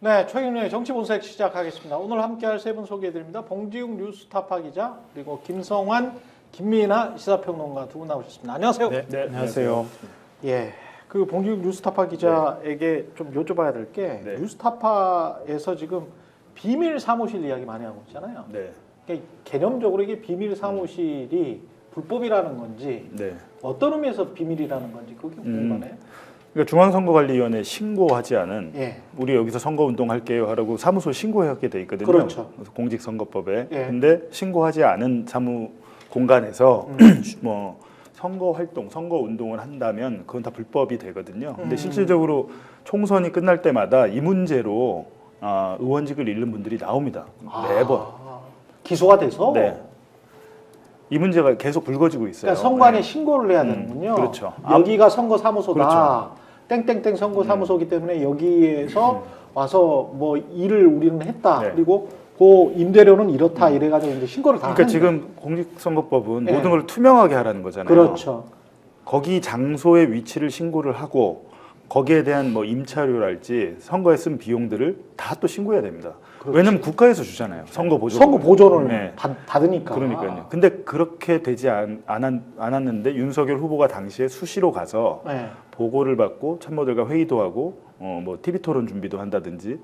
네, 최근의 정치본색 시작하겠습니다. 오늘 함께할 세 분 소개해드립니다. 봉지욱 뉴스타파 기자 그리고 김성환, 김민아 시사평론가 두 분 나오셨습니다. 안녕하세요. 네, 안녕하세요. 예, 그 봉지욱 뉴스타파 기자에게 좀 여쭤봐야 될 게 뉴스타파에서 지금 비밀 사무실 이야기 많이 하고 있잖아요. 네. 그러니까 개념적으로 이게 비밀 사무실이 불법이라는 건지 어떤 의미에서 비밀이라는 건지 그게 궁금하네요. 그러니까 중앙선거관리위원회 신고하지 않은 예. 우리 여기서 선거운동 할게요 하라고 사무소 신고하게 돼 있거든요. 그렇죠. 그래서 공직선거법에. 예. 근데 신고하지 않은 사무 공간에서 뭐 선거 활동, 선거 운동을 한다면 그건 다 불법이 되거든요. 근데 실질적으로 총선이 끝날 때마다 이 문제로 의원직을 잃는 분들이 나옵니다. 매번. 기소가 돼서? 네. 이 문제가 계속 불거지고 있어요. 그러니까 선관위에 신고를 해야 되는군요. 그렇죠. 여기가 선거사무소다. 그렇죠. 땡땡땡 선거사무소이기 때문에 여기에서 와서 뭐 일을 우리는 했다. 네. 그리고 그 임대료는 이렇다. 이래가지고 이제 신고를 다 그러니까 하는데. 지금 공직선거법은 네. 모든 걸 투명하게 하라는 거잖아요. 그렇죠. 거기 장소의 위치를 신고를 하고 거기에 대한 뭐 임차료랄지 선거에 쓴 비용들을 다 또 신고해야 됩니다. 그렇지. 왜냐면 국가에서 주잖아요. 선거 보조. 선거 보조를 네. 받으니까. 그러니까요. 근데 그렇게 되지 않았는데 윤석열 후보가 당시에 수시로 가서 네. 보고를 받고 참모들과 회의도 하고 뭐 TV 토론 준비도 한다든지.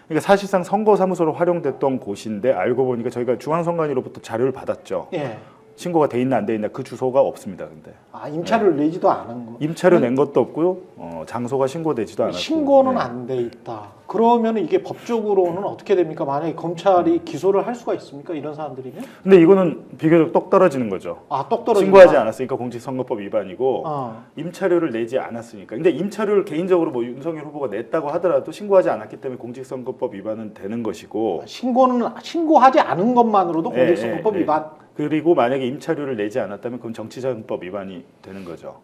그러니까 사실상 선거 사무소로 활용됐던 곳인데 알고 보니까 저희가 중앙선관위로부터 자료를 받았죠. 예. 신고가 돼 있나 안 돼 있나 그 주소가 없습니다. 근데 임차료를 내지도 않은 거. 임차료 낸 것도 없고요. 장소가 신고되지도 않았고. 신고는 네. 안 돼 있다. 그러면 이게 법적으로는 어떻게 됩니까? 만약에 검찰이 기소를 할 수가 있습니까? 이런 사람들이면? 근데 이거는 비교적 똑 떨어지는 거죠. 똑 떨어진다. 신고하지 않았으니까 공직선거법 위반이고 어. 임차료를 내지 않았으니까. 근데 임차료를 개인적으로 뭐 윤석열 후보가 냈다고 하더라도 신고하지 않았기 때문에 공직선거법 위반은 되는 것이고. 신고하지 않은 것만으로도 네, 공직선거법 네, 위반. 그리고 만약에 임차료를 내지 않았다면 그건 정치자금법 위반이 되는 거죠.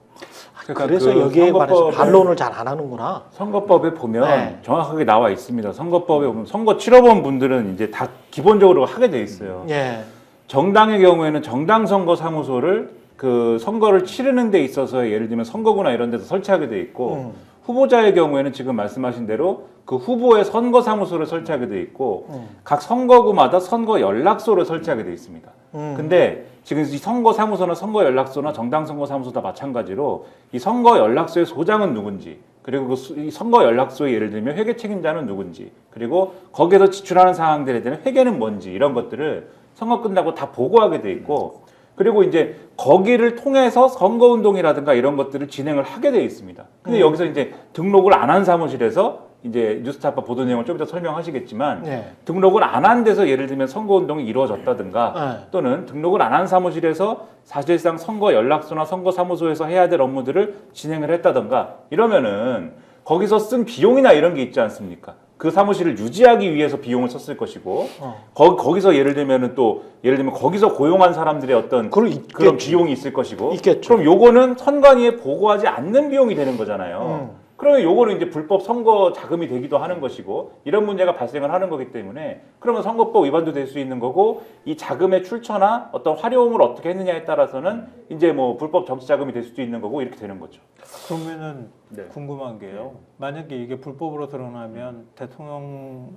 그래서 그 여기에 관해서 선거법에- 반론을 잘 안 하는구나. 선거법에 보면 네. 정확하게 나와 있습니다. 선거법에 보면 선거 치러본 분들은 이제 다 기본적으로 하게 돼 있어요. 예. 정당의 경우에는 정당 선거 사무소를 그 선거를 치르는 데 있어서 예를 들면 선거구나 이런 데서 설치하게 돼 있고 후보자의 경우에는 지금 말씀하신 대로 그 후보의 선거 사무소를 설치하게 돼 있고 각 선거구마다 선거 연락소를 설치하게 돼 있습니다. 근데 지금 이 선거 사무소나 선거 연락소나 정당 선거 사무소 다 마찬가지로 이 선거 연락소의 소장은 누군지 그리고 이 선거 연락소에 예를 들면 회계 책임자는 누군지 그리고 거기에서 지출하는 사항들에 대한 회계는 뭔지 이런 것들을 선거 끝나고 다 보고하게 돼 있고 그리고 이제 거기를 통해서 선거운동이라든가 이런 것들을 진행을 하게 돼 있습니다. 근데 여기서 이제 등록을 안 한 사무실에서 이제 뉴스타파 보도 내용을 좀 이따 설명하시겠지만 등록을 안 한 데서 예를 들면 선거운동이 이루어졌다든가 또는 등록을 안 한 사무실에서 사실상 선거 연락소나 선거 사무소에서 해야 될 업무들을 진행을 했다든가 이러면은 거기서 쓴 비용이나 이런 게 있지 않습니까? 그 사무실을 유지하기 위해서 비용을 썼을 것이고 거기서 예를 들면은 또 예를 들면 거기서 고용한 사람들의 어떤 그런 비용이 있을 것이고 있겠죠. 그럼 요거는 선관위에 보고하지 않는 비용이 되는 거잖아요. 그러면 요거는 이제 불법 선거 자금이 되기도 하는 것이고 이런 문제가 발생을 하는 거기 때문에 그러면 선거법 위반도 될 수 있는 거고 이 자금의 출처나 어떤 활용을 어떻게 했느냐에 따라서는 이제 뭐 불법 정치 자금이 될 수도 있는 거고 이렇게 되는 거죠. 그러면은 궁금한 게요. 만약에 이게 불법으로 드러나면 대통령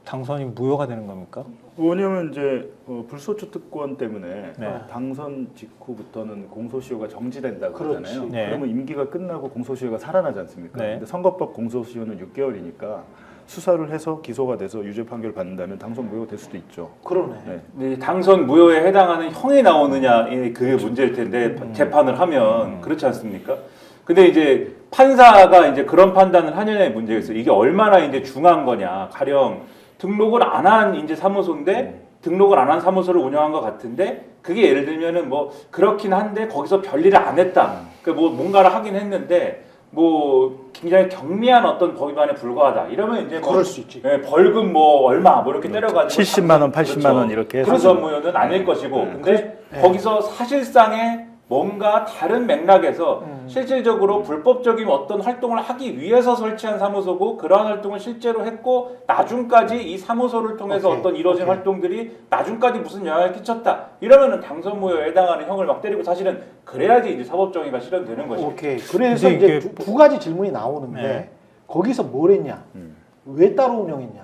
당선이 무효가 되는 겁니까? 왜냐면 이제 불소추 특권 때문에 네. 당선 직후부터는 공소시효가 정지된다 그러잖아요. 그렇지. 네. 그러면 임기가 끝나고 공소시효가 살아나지 않습니까? 네. 근데 선거법 공소시효는 6개월이니까 수사를 해서 기소가 돼서 유죄 판결 받는다면 당선 무효될 수도 있죠. 그러네. 네. 근데 당선 무효에 해당하는 형이 나오느냐 그게 문제일 텐데 재판을 하면 그렇지 않습니까? 근데 이제 판사가 이제 그런 판단을 하느냐의 문제가 있어요. 이게 얼마나 이제 중요한 거냐. 가령 등록을 안 한 이제 사무소인데 등록을 안 한 사무소를 운영한 것 같은데 그게 예를 들면은 뭐 그렇긴 한데 거기서 별일을 안 했다. 그러니까 뭐 뭔가를 하긴 했는데 뭐 굉장히 경미한 어떤 법 위반에 불과하다. 이러면 이제 그럴 수 있지. 벌금 뭐 얼마 뭐 이렇게 때려가지고 70만 원, 80만 원 이렇게 해서 당선 무효는 아닐 것이고 근데 거기서 사실상의 뭔가 다른 맥락에서 실질적으로 불법적인 어떤 활동을 하기 위해서 설치한 사무소고 그러한 활동을 실제로 했고 나중까지 이 사무소를 통해서 어떤 이루어진 활동들이 나중까지 무슨 영향을 끼쳤다 이러면은 당선 무효에 해당하는 형을 막 때리고 사실은 그래야지 이제 사법정의가 실현되는 것이죠. 오케이. 그래서 이제 두 가지 질문이 나오는데 거기서 뭘 했냐? 왜 따로 운영했냐?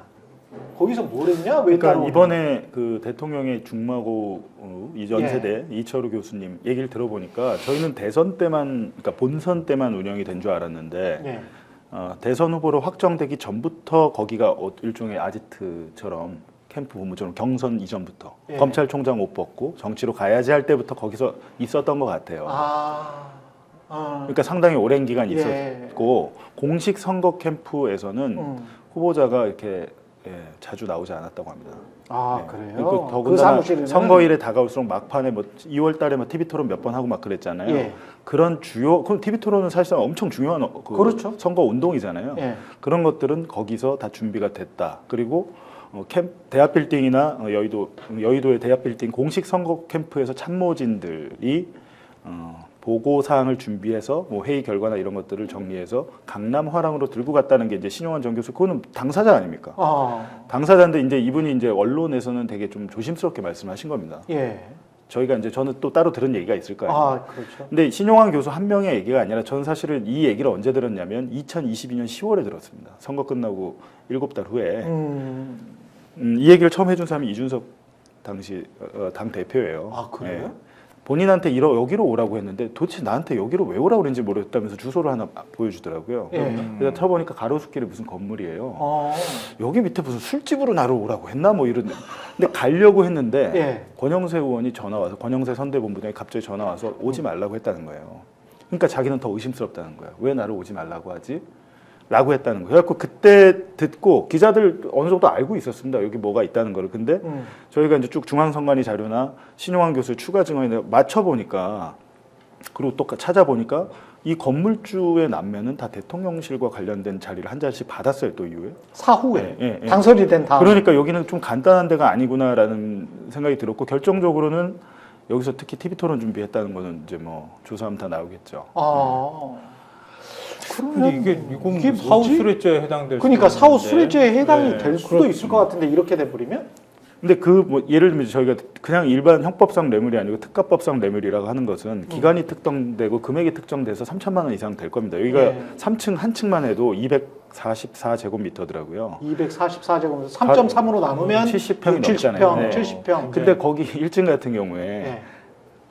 거기서 뭘 했냐? 왜 따로? 그러니까 이번에 그 대통령의 중마고 이전 예. 세대 이철우 교수님 얘기를 들어보니까 저희는 대선 때만, 그러니까 본선 때만 운영이 된 줄 알았는데 예. 대선 후보로 확정되기 전부터 거기가 일종의 아지트처럼 캠프 본부처럼 경선 이전부터 예. 검찰총장 옷 벗고 정치로 가야지 할 때부터 거기서 있었던 것 같아요. 그러니까 상당히 오랜 기간 예. 있었고 공식 선거 캠프에서는 후보자가 이렇게 자주 나오지 않았다고 합니다. 그래요? 그리고 그 더군다나 사무실에는? 선거일에 다가올수록 막판에 뭐 2월달에 뭐 TV 토론 몇 번 하고 막 그랬잖아요. 예. 그런 주요 그 TV 토론은 사실상 엄청 중요한 그렇죠. 선거 운동이잖아요. 예. 그런 것들은 거기서 다 준비가 됐다. 그리고 대합 빌딩이나 여의도의 대합 빌딩 공식 선거 캠프에서 참모진들이 보고 사항을 준비해서 뭐 회의 결과나 이런 것들을 정리해서 강남 화랑으로 들고 갔다는 게 이제 신용환 전 교수, 그거는 당사자 아닙니까? 당사자인데 이제 이분이 이제 언론에서는 되게 좀 조심스럽게 말씀하신 겁니다. 예. 저희가 이제 저는 또 따로 들은 얘기가 있을 거예요. 그렇죠. 근데 신용환 교수 한 명의 얘기가 아니라 저는 사실은 이 얘기를 언제 들었냐면 2022년 10월에 들었습니다. 선거 끝나고 7달 후에 이 얘기를 처음 해준 사람이 이준석 당시 당 대표예요. 그래요? 예. 본인한테 여기로 오라고 했는데 도대체 나한테 여기로 왜 오라고 그랬는지 모르겠다면서 주소를 하나 보여주더라고요. 예. 그래서 쳐보니까 가로수길에 무슨 건물이에요. 여기 밑에 무슨 술집으로 나를 오라고 했나 뭐 이런. 근데 가려고 했는데 예. 권영세 의원이 전화 와서 권영세 선대본부장이 갑자기 전화 와서 오지 말라고 했다는 거예요. 그러니까 자기는 더 의심스럽다는 거예요. 왜 나를 오지 말라고 하지? 라고 했다는 거예요. 그래서 그때 듣고 기자들 어느 정도 알고 있었습니다. 여기 뭐가 있다는 거를. 근데 저희가 이제 쭉 중앙선관위 자료나 신용환 교수 추가 증언에 맞춰보니까 그리고 또 찾아보니까 이 건물주의 남매는 다 대통령실과 관련된 자리를 한 자리씩 받았어요. 또 이후에. 사후에. 예, 예. 당선이 된 다음. 그러니까 여기는 좀 간단한 데가 아니구나라는 생각이 들었고 결정적으로는 여기서 특히 TV 토론 준비했다는 거는 이제 뭐 조사하면 다 나오겠죠. 근데 이게 사후 수뢰죄에 해당될 그러니까 수도 사후 있는데. 수뢰죄에 해당이 네. 될 수도 있을 것 같은데 이렇게 돼버리면? 근데 그 뭐 예를 들면 저희가 그냥 일반 형법상 뇌물이 아니고 특가법상 뇌물이라고 하는 것은 기간이 특정되고 금액이 특정돼서 3천만 원 이상 될 겁니다. 여기가 네. 3층 한 층만 해도 244제곱미터더라고요. 244제곱미터 3.3으로 나누면 70평이 60평, 넘잖아요. 70평. 근데 거기 1층 같은 경우에 네.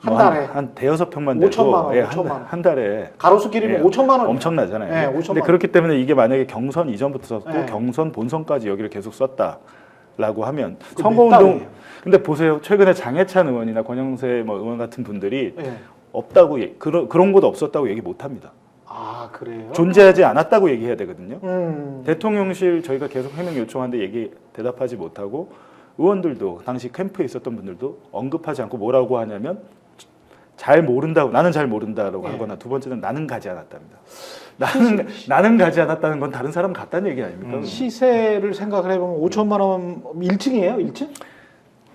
한 한 달에 한 대여섯 평만 돼도 5천만 원, 예, 5천만 원. 한 달에 가로수길이면 5천만 원. 엄청나잖아요. 네, 5천만 근데 원. 그렇기 때문에 이게 만약에 경선 이전부터 썼고 네. 경선 본선까지 여기를 계속 썼다라고 하면 그 선거운동. 몇 달이에요? 근데 보세요. 최근에 장해찬 의원이나 권영세 뭐 의원 같은 분들이 네. 없다고 그런 곳 없었다고 얘기 못 합니다. 그래요? 존재하지 않았다고 얘기해야 되거든요. 음. 대통령실 저희가 계속 해명 요청하는데 대답하지 못하고 의원들도 당시 캠프에 있었던 분들도 언급하지 않고 뭐라고 하냐면 잘 모른다고 나는 잘 모른다라고 네. 하거나 두 번째는 나는 가지 않았답니다. 나는 가지 않았다는 건 다른 사람 같다는 얘기 아닙니까? 시세를 생각을 해보면 5천만 원 1층이에요? 1층?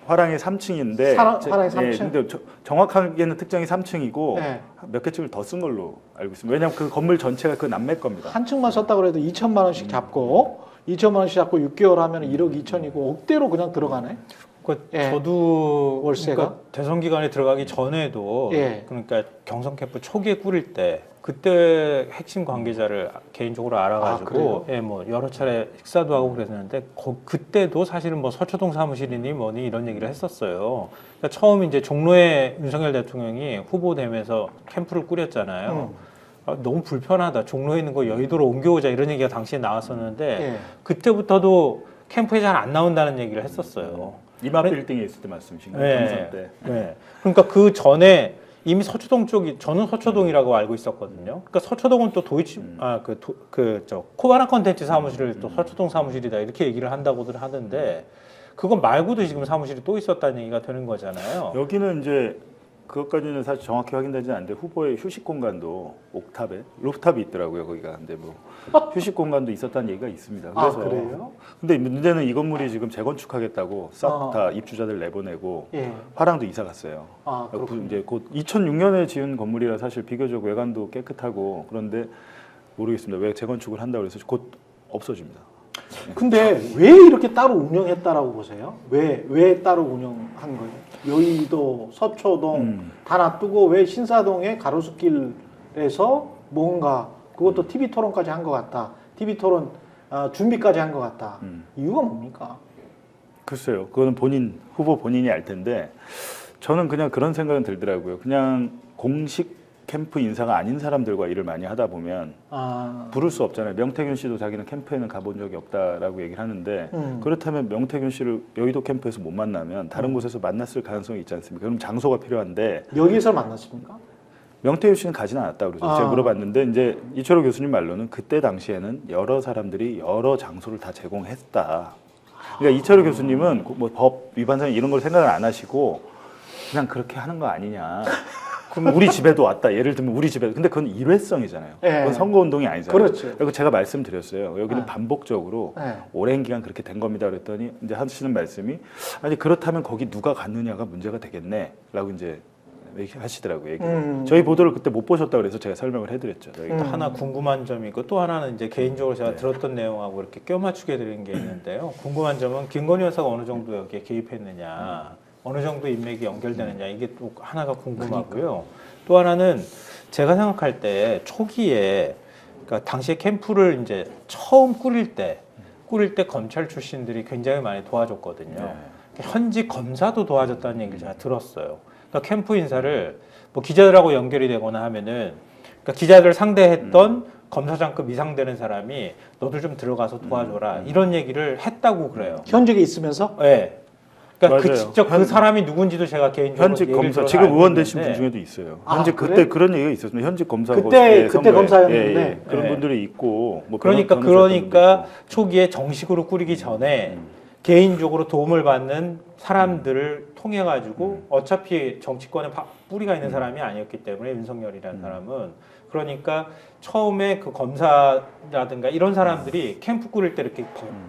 화랑이 3층인데 화랑이 3층? 근데 정확하게는 특정이 3층이고 네. 몇 개 층을 더 쓴 걸로 알고 있습니다. 왜냐하면 그 건물 전체가 그 남매 겁니다. 한 층만 썼다 그래도 2천만 원씩 잡고 2천만 원씩 잡고 6개월 하면 1억 2천이고 억대로 그냥 들어가네. 그러니까 예. 저도 월세가? 그러니까 대선 기간에 들어가기 전에도 예. 그러니까 경선 캠프 초기에 꾸릴 때 그때 핵심 관계자를 개인적으로 알아가지고 그래요? 예, 뭐 여러 차례 식사도 하고 그랬는데 그때도 사실은 뭐 서초동 사무실이니 뭐니 이런 얘기를 했었어요. 그러니까 처음 이제 종로에 윤석열 대통령이 후보되면서 캠프를 꾸렸잖아요. 너무 불편하다. 종로에 있는 거 여의도로 옮겨오자 이런 얘기가 당시에 나왔었는데 예. 그때부터도 캠프에 잘 안 나온다는 얘기를 했었어요. 이마 빌딩에 있을 때 말씀이신가요? 네. 경선 때. 네. 그러니까 그 전에 이미 서초동 쪽이 저는 서초동이라고 알고 있었거든요. 그러니까 서초동은 또 코바나 컨텐츠 사무실을 또 서초동 사무실이다 이렇게 얘기를 한다고들 하던데 그건 말고도 지금 사무실이 또 있었다는 얘기가 되는 거잖아요. 여기는 이제 그것까지는 사실 정확히 확인되지 않는데 후보의 휴식 공간도 옥탑에 루프탑이 있더라고요 거기가. 근데 뭐 휴식 공간도 있었다는 얘기가 있습니다. 그래서 그래요? 근데 문제는 이 건물이 지금 재건축하겠다고 싹 아. 다 입주자들 내보내고 예. 화랑도 이사 갔어요. 그렇군요. 이제 곧 2006년에 지은 건물이라 사실 비교적 외관도 깨끗하고 그런데 모르겠습니다. 왜 재건축을 한다고 해서 곧 없어집니다. 근데 왜 이렇게 따로 운영했다라고 보세요? 왜 따로 운영한 거예요? 여의도, 서초동 다 놔두고 왜 신사동의 가로수길에서 뭔가 그것도 TV 토론까지 한 것 같다. TV 토론 준비까지 한 것 같다. 이유가 뭡니까? 글쎄요. 그거는 후보 본인이 알 텐데 저는 그냥 그런 생각은 들더라고요. 그냥 공식 캠프 인사가 아닌 사람들과 일을 많이 하다 보면 부를 수 없잖아요. 명태균 씨도 자기는 캠프에는 가본 적이 없다라고 얘기를 하는데 그렇다면 명태균 씨를 여의도 캠프에서 못 만나면 다른 곳에서 만났을 가능성이 있지 않습니까? 그럼 장소가 필요한데 여기서 만났습니까? 명태균 씨는 가지는 않았다고 그러죠. 제가 물어봤는데 이제 이철호 교수님 말로는 그때 당시에는 여러 사람들이 여러 장소를 다 제공했다. 그러니까 이철호 교수님은 뭐 법 위반상 이런 걸 생각을 안 하시고 그냥 그렇게 하는 거 아니냐. 그럼 우리 집에도 왔다. 예를 들면 우리 집에. 근데 그건 일회성이잖아요. 예. 그건 선거운동이 아니잖아요. 그렇죠. 그리고 제가 말씀드렸어요. 여기는 예. 반복적으로 예. 오랜 기간 그렇게 된 겁니다. 그랬더니 이제 하시는 말씀이 아니 그렇다면 거기 누가 갔느냐가 문제가 되겠네라고 이제 하시더라고요. 얘기를. 저희 보도를 그때 못 보셨다 그래서 제가 설명을 해드렸죠. 또 하나 궁금한 점이 있고 또 하나는 이제 개인적으로 제가 들었던 내용하고 이렇게 껴맞추게 드린 게 있는데요. 궁금한 점은 김건희 여사가 어느 정도 여기에 개입했느냐, 어느 정도 인맥이 연결되느냐 이게 또 하나가 궁금하고요. 또 하나는 제가 생각할 때 초기에 그러니까 당시에 캠프를 이제 처음 꾸릴 때 검찰 출신들이 굉장히 많이 도와줬거든요. 현직 검사도 도와줬다는 얘기를 제가 들었어요. 그러니까 캠프 인사를 뭐 기자들하고 연결이 되거나 하면은 그러니까 기자들 상대했던 검사장급 이상 되는 사람이 너도 좀 들어가서 도와줘라 이런 얘기를 했다고 그래요. 현직에 있으면서? 네. 그러니까 맞아요. 직접 그 사람이 누군지도 제가 개인적으로 현직 얘기를 검사 들어서 지금 알고 의원 되신 분 있는데 중에도 있어요. 아, 현직 그래? 그때 그런 얘기가 있었습니다. 현직 검사가 그때 선거에. 검사였는데. 예, 예. 그런 예. 분들이 있고 뭐 그러니까 변호사였던 분도 초기에 정식으로 꾸리기 전에 개인적으로 도움을 받는 사람들을 통해 가지고 어차피 정치권에 뿌리가 있는 사람이 아니었기 때문에 윤석열이라는 사람은 그러니까 처음에 그 검사라든가 이런 사람들이 캠프 꾸릴 때 이렇게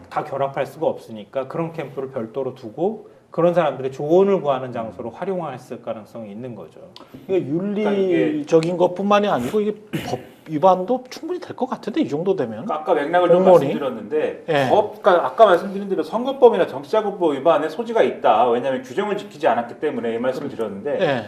다 결합할 수가 없으니까 그런 캠프를 별도로 두고 그런 사람들의 조언을 구하는 장소로 활용했을 가능성이 있는 거죠. 이게 윤리적인 것뿐만이 아니고 이게 법 위반도 충분히 될 것 같은데 이 정도 되면 아까 맥락을 좀 공무원이? 말씀드렸는데 예. 그러니까 아까 말씀드린 대로 선거법이나 정치자금법 위반의 소지가 있다. 왜냐하면 규정을 지키지 않았기 때문에 이 말씀을 드렸는데 예.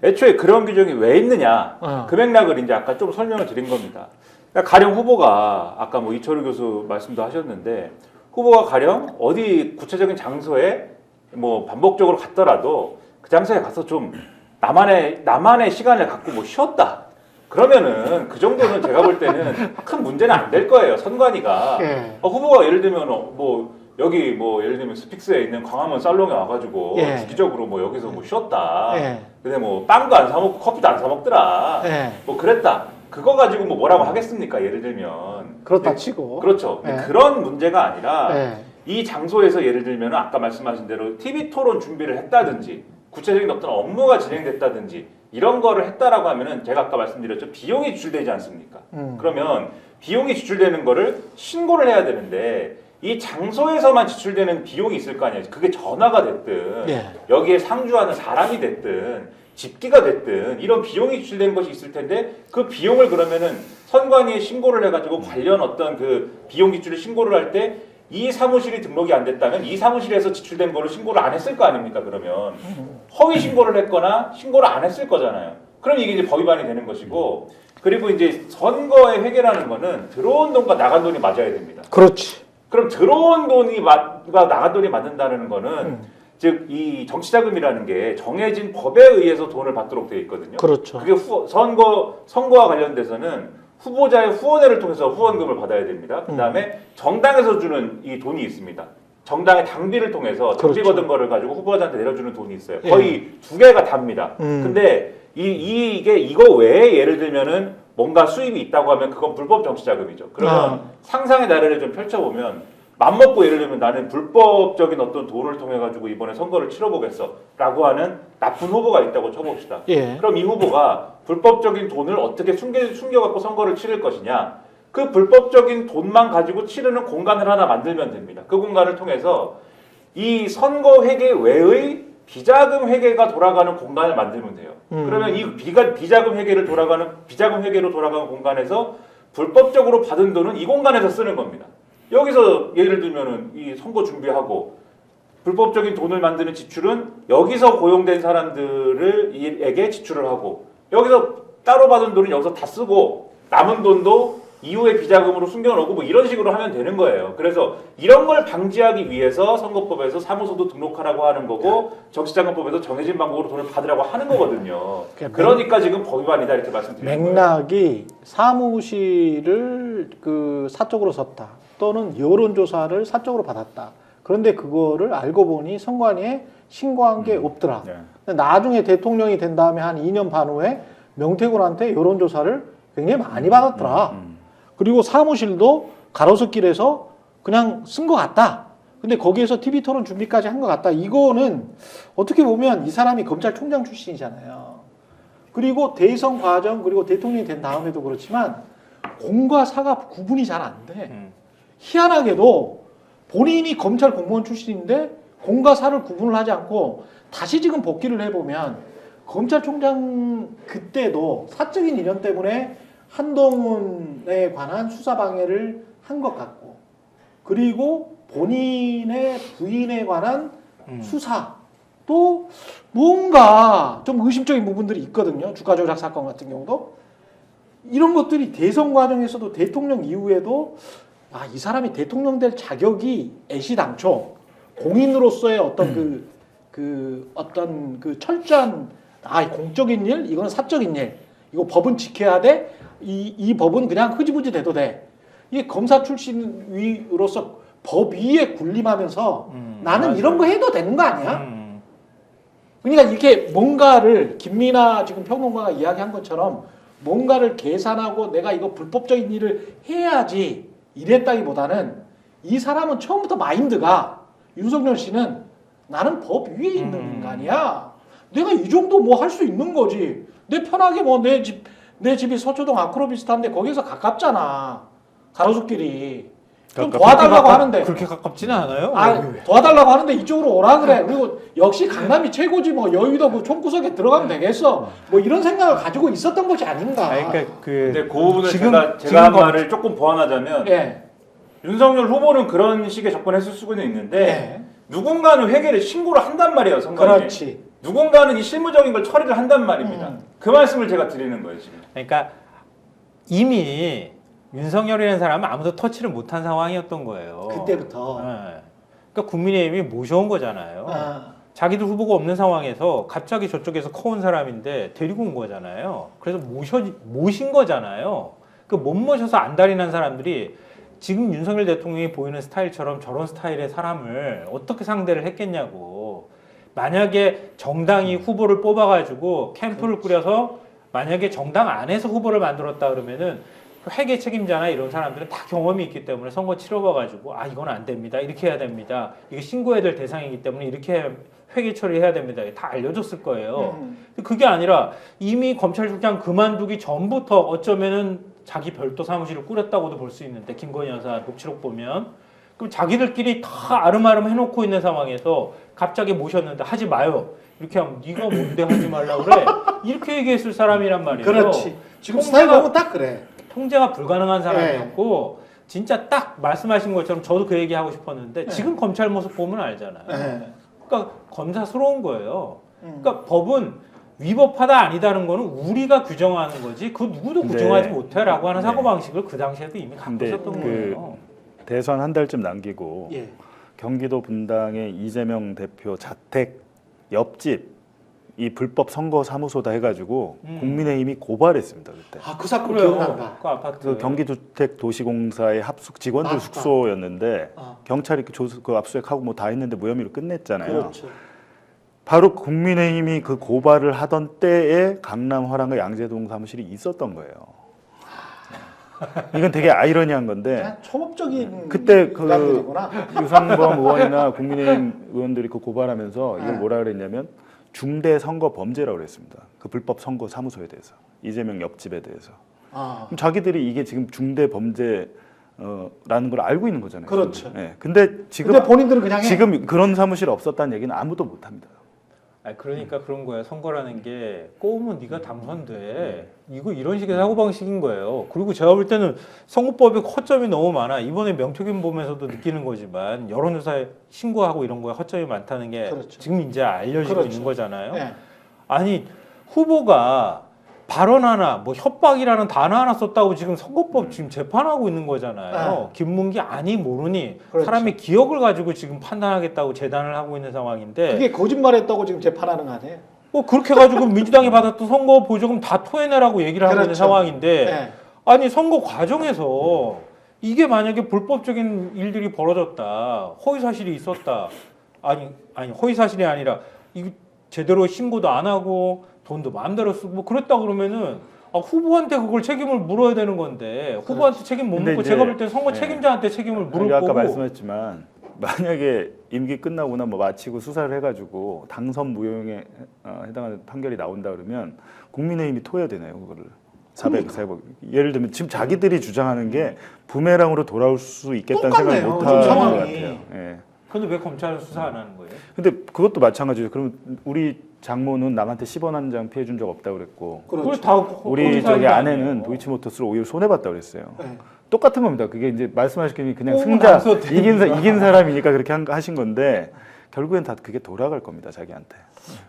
애초에 그런 규정이 왜 있느냐 그 맥락을 이제 아까 좀 설명을 드린 겁니다. 그러니까 가령 후보가 아까 뭐 이철우 교수 말씀도 하셨는데 후보가 가령 어디 구체적인 장소에 뭐 반복적으로 갔더라도 그 장소에 가서 좀 나만의 시간을 갖고 뭐 쉬었다. 그러면은 그 정도는 제가 볼 때는 큰 문제는 안 될 거예요. 선관위가 예. 후보가 예를 들면 뭐 여기 뭐 예를 들면 스픽스에 있는 광화문 살롱에 와가지고 예. 주기적으로 뭐 여기서 뭐 쉬었다. 예. 근데 뭐 빵도 안 사 먹고 커피도 안 사 먹더라. 예. 뭐 그랬다. 그거 가지고 뭐 뭐라고 하겠습니까? 예를 들면 그렇다 네, 치고 그렇죠. 근데 예. 그런 문제가 아니라 예. 이 장소에서 예를 들면 아까 말씀하신 대로 TV 토론 준비를 했다든지 구체적인 어떤 업무가 진행됐다든지 이런 거를 했다라고 하면은 제가 아까 말씀드렸죠. 비용이 지출되지 않습니까? 그러면 비용이 지출되는 거를 신고를 해야 되는데 이 장소에서만 지출되는 비용이 있을 거 아니에요. 그게 전화가 됐든 예. 여기에 상주하는 사람이 됐든 집기가 됐든 이런 비용이 지출된 것이 있을 텐데 그 비용을 그러면은 선관위에 신고를 해가지고 관련 어떤 그 비용 지출을 신고를 할 때 이 사무실이 등록이 안 됐다면 이 사무실에서 지출된 거를 신고를 안 했을 거 아닙니까? 그러면 허위 신고를 했거나 신고를 안 했을 거잖아요. 그럼 이게 이제 법 위반이 되는 것이고 그리고 이제 선거의 회계라는 거는 들어온 돈과 나간 돈이 맞아야 됩니다. 그렇지. 그럼 들어온 돈이 나간 돈이 맞는다는 거는 즉 이 정치자금이라는 게 정해진 법에 의해서 돈을 받도록 되어 있거든요. 그렇죠. 그게 선거와 관련돼서는 후보자의 후원회를 통해서 후원금을 받아야 됩니다. 그다음에 정당에서 주는 이 돈이 있습니다. 정당의 당비를 통해서 당비 그렇죠. 받은 거를 가지고 후보자한테 내려주는 돈이 있어요. 예. 거의 두 개가 답니다. 근데 이거 외에 예를 들면은 뭔가 수입이 있다고 하면 그건 불법 정치자금이죠. 그러면 상상의 나래를 좀 펼쳐보면 맘먹고 예를 들면 나는 불법적인 어떤 돈을 통해 가지고 이번에 선거를 치러보겠어라고 하는 나쁜 후보가 있다고 쳐봅시다. 예. 그럼 이 후보가 불법적인 돈을 어떻게 숨겨갖고 선거를 치를 것이냐? 그 불법적인 돈만 가지고 치르는 공간을 하나 만들면 됩니다. 그 공간을 통해서 이 선거 회계 외의 비자금 회계가 돌아가는 공간을 만들면 돼요. 그러면 이 비자금 회계로 돌아가는 공간에서 불법적으로 받은 돈은 이 공간에서 쓰는 겁니다. 여기서 예를 들면은 이 선거 준비하고 불법적인 돈을 만드는 지출은 여기서 고용된 사람들에게 지출을 하고 여기서 따로 받은 돈은 여기서 다 쓰고 남은 돈도 이후에 비자금으로 숨겨놓고 뭐 이런 식으로 하면 되는 거예요. 그래서 이런 걸 방지하기 위해서 선거법에서 사무소도 등록하라고 하는 거고 정치자금법에서 정해진 방법으로 돈을 받으라고 하는 거거든요. 그러니까 지금 법 위반이다 이렇게 말씀드리는 거예요. 맥락이 사무실을 그 사적으로 썼다 또는 여론조사를 사적으로 받았다. 그런데 그거를 알고 보니 선관위에 신고한 게 없더라. 네. 근데 나중에 대통령이 된 다음에 한 2년 반 후에 명태균한테 여론조사를 굉장히 많이 받았더라. 그리고 사무실도 가로수길에서 그냥 쓴 것 같다. 근데 거기에서 TV 토론 준비까지 한 것 같다. 이거는 어떻게 보면 이 사람이 검찰총장 출신이잖아요. 그리고 대선 과정 그리고 대통령이 된 다음에도 그렇지만 공과 사가 구분이 잘 안 돼. 희한하게도 본인이 검찰 공무원 출신인데 공과 사를 구분을 하지 않고 다시 지금 복귀를 해보면 검찰총장 그때도 사적인 인연 때문에 한동훈에 관한 수사 방해를 한 것 같고 그리고 본인의 부인에 관한 수사도 뭔가 좀 의심적인 부분들이 있거든요. 주가 조작 사건 같은 경우도 이런 것들이 대선 과정에서도 대통령 이후에도 이 사람이 대통령 될 자격이 애시당초 공인으로서의 어떤 어떤 그 철저한 공적인 일, 이거는 사적인 일, 이거 법은 지켜야 돼. 이 법은 그냥 흐지부지 돼도 돼. 이게 검사 출신으로서 법 위에 군림하면서 나는 맞아요. 이런 거 해도 되는 거 아니야? 그러니까 이렇게 뭔가를 김민아 지금 평론가가 이야기한 것처럼 뭔가를 계산하고 내가 이거 불법적인 일을 해야지 이랬다기보다는 이 사람은 처음부터 마인드가 윤석열 씨는 나는 법 위에 있는 인간이야. 내가 이 정도 뭐 할 수 있는 거지. 내 편하게 뭐 내 집이 서초동 아크로 비슷한데 거기서 가깝잖아. 가로수길이. 좀 도와달라고 하는데. 그렇게 가깝지는 않아요. 도와달라고 하는데 이쪽으로 오라 그래. 그리고 역시 강남이 최고지 뭐 여의도 그 총구석에 들어가면 되겠어. 뭐 이런 생각을 가지고 있었던 것이 아닌가. 그러니까 근데 그 부분을 지금 제가 한 말을 조금 보완하자면 예. 윤석열 후보는 그런 식의 접근했을 수는 있는데 예. 누군가는 회계를 신고를 한단 말이에요. 선관위에. 그렇지. 누군가는 이 실무적인 걸 처리를 한단 말입니다. 그 말씀을 제가 드리는 거예요 지금. 그러니까 이미 윤석열이라는 사람은 아무도 터치를 못한 상황이었던 거예요. 그때부터. 네. 그러니까 국민의힘이 모셔온 거잖아요. 아. 자기들 후보가 없는 상황에서 갑자기 저쪽에서 커온 사람인데 데리고 온 거잖아요. 그래서 모신 거잖아요. 그 못 모셔서 안달이 난 사람들이 지금 윤석열 대통령이 보이는 스타일처럼 저런 스타일의 사람을 어떻게 상대를 했겠냐고. 만약에 정당이 후보를 뽑아가지고 캠프를 꾸려서 만약에 정당 안에서 후보를 만들었다 그러면은 회계 책임자나 이런 사람들은 다 경험이 있기 때문에 선거 치러봐가지고 이건 안 됩니다. 이렇게 해야 됩니다. 이게 신고해야 될 대상이기 때문에 이렇게 회계 처리해야 됩니다. 다 알려줬을 거예요. 그게 아니라 이미 검찰총장 그만두기 전부터 어쩌면은 자기 별도 사무실을 꾸렸다고도 볼 수 있는데 김건희 여사 녹취록 보면 그럼 자기들끼리 다 아름아름 해놓고 있는 상황에서 갑자기 모셨는데 하지 마요. 이렇게 하면 네가 뭔데 하지 말라고 그래. 이렇게 얘기했을 사람이란 말이에요. 그렇지. 지금 스타일 보면 딱 그래. 통제가 불가능한 사람이었고 진짜 딱 말씀하신 것처럼 저도 그 얘기하고 싶었는데 지금 검찰 모습 보면 알잖아요. 그러니까 검사스러운 거예요. 그러니까 법은 위법하다 아니다는 거는 우리가 규정하는 거지 그 누구도 규정하지 못해라고 하는 사고방식을 그 당시에도 이미 갖고 있었던 거예요. 대선 한 달쯤 남기고 예. 경기도 분당의 이재명 대표 자택 옆집 이 불법 선거 사무소다 해가지고 국민의힘이 고발했습니다 그때. 그 사건 그래요. 기억난다. 그 아파트. 그 경기주택도시공사의 합숙 직원들 맞다. 숙소였는데 경찰이 그 압수수색하고 뭐 다 했는데 무혐의로 끝냈잖아요. 그렇죠. 바로 국민의힘이 그 고발을 하던 때에 강남 화랑과 양재동 사무실이 있었던 거예요. 이건 되게 아이러니한 건데 그냥 초법적인 그때 그 인간들이구나. 유상범 의원이나 국민의힘 의원들이 그 고발하면서 이걸 뭐라 그랬냐면 중대 선거 범죄라고 그랬습니다. 그 불법 선거 사무소에 대해서 이재명 옆집에 대해서. 그럼 자기들이 이게 지금 중대 범죄 라는 걸 알고 있는 거잖아요. 그렇죠. 네. 근데 지금 근데 본인들은 그냥 해. 지금 그런 사무실 없었다는 얘기는 아무도 못 합니다. 그러니까 그런 거예요. 선거라는 게 꼬우면 네가 당선돼. 이거 이런 식의 사고방식인 거예요. 그리고 제가 볼 때는 선거법에 허점이 너무 많아. 이번에 명태균 보면서도 느끼는 거지만 여론조사에 신고하고 이런 거에 허점이 많다는 게 그렇죠. 지금 이제 알려지고 그렇죠. 있는 거잖아요. 네. 아니 후보가 발언 하나, 뭐 협박이라는 단어 하나 썼다고 지금 선거법 지금 재판하고 있는 거잖아요. 김문기 아니 모르니 그렇죠. 사람의 기억을 가지고 지금 판단하겠다고 재단을 하고 있는 상황인데 그게 거짓말했다고 지금 재판하는 거 아니에요? 뭐 그렇게 가지고 민주당이 받았던 선거 보조금 다 토해내라고 얘기를 하고 있는 그렇죠. 상황인데 네. 아니 선거 과정에서 이게 만약에 불법적인 일들이 벌어졌다, 허위 사실이 있었다, 아니 허위 사실이 아니라 이 제대로 신고도 안 하고 돈도 마음대로 쓰고 뭐 그랬다 그러면은 후보한테 그걸 책임을 물어야 되는 건데 후보한테 책임 못 근데 묻고 이제- 제가 볼 때 선거 네. 책임자한테 책임을 물을 우리가 아까 거고 말씀했지만 만약에 임기 끝나거나 뭐 마치고 수사를 해가지고 당선 무효에 해당하는 판결이 나온다 그러면 국민의힘이 토해야 되나요 그거를? 400. 예를 들면 지금 자기들이 주장하는 게 부메랑으로 돌아올 수 있겠다는 생각을 똑같네요, 못 지금 하는 것 상황이. 같아요. 예. 근데 왜 검찰은 수사 안 하는 거예요? 근데 그것도 마찬가지죠. 그럼 우리 장모는 남한테 10원 한 장 피해 준 적 없다고 그랬고 그렇죠. 그걸 다 우리 허위 저기 사실이 아내는 아니에요. 도이치모터스로 오히려 손해 봤다고 그랬어요. 네. 똑같은 겁니다. 그게 이제 말씀하시기는 그냥 오, 승자 나서 이긴 사람이니까 그렇게 하신 건데 결국엔 다 그게 돌아갈 겁니다. 자기한테.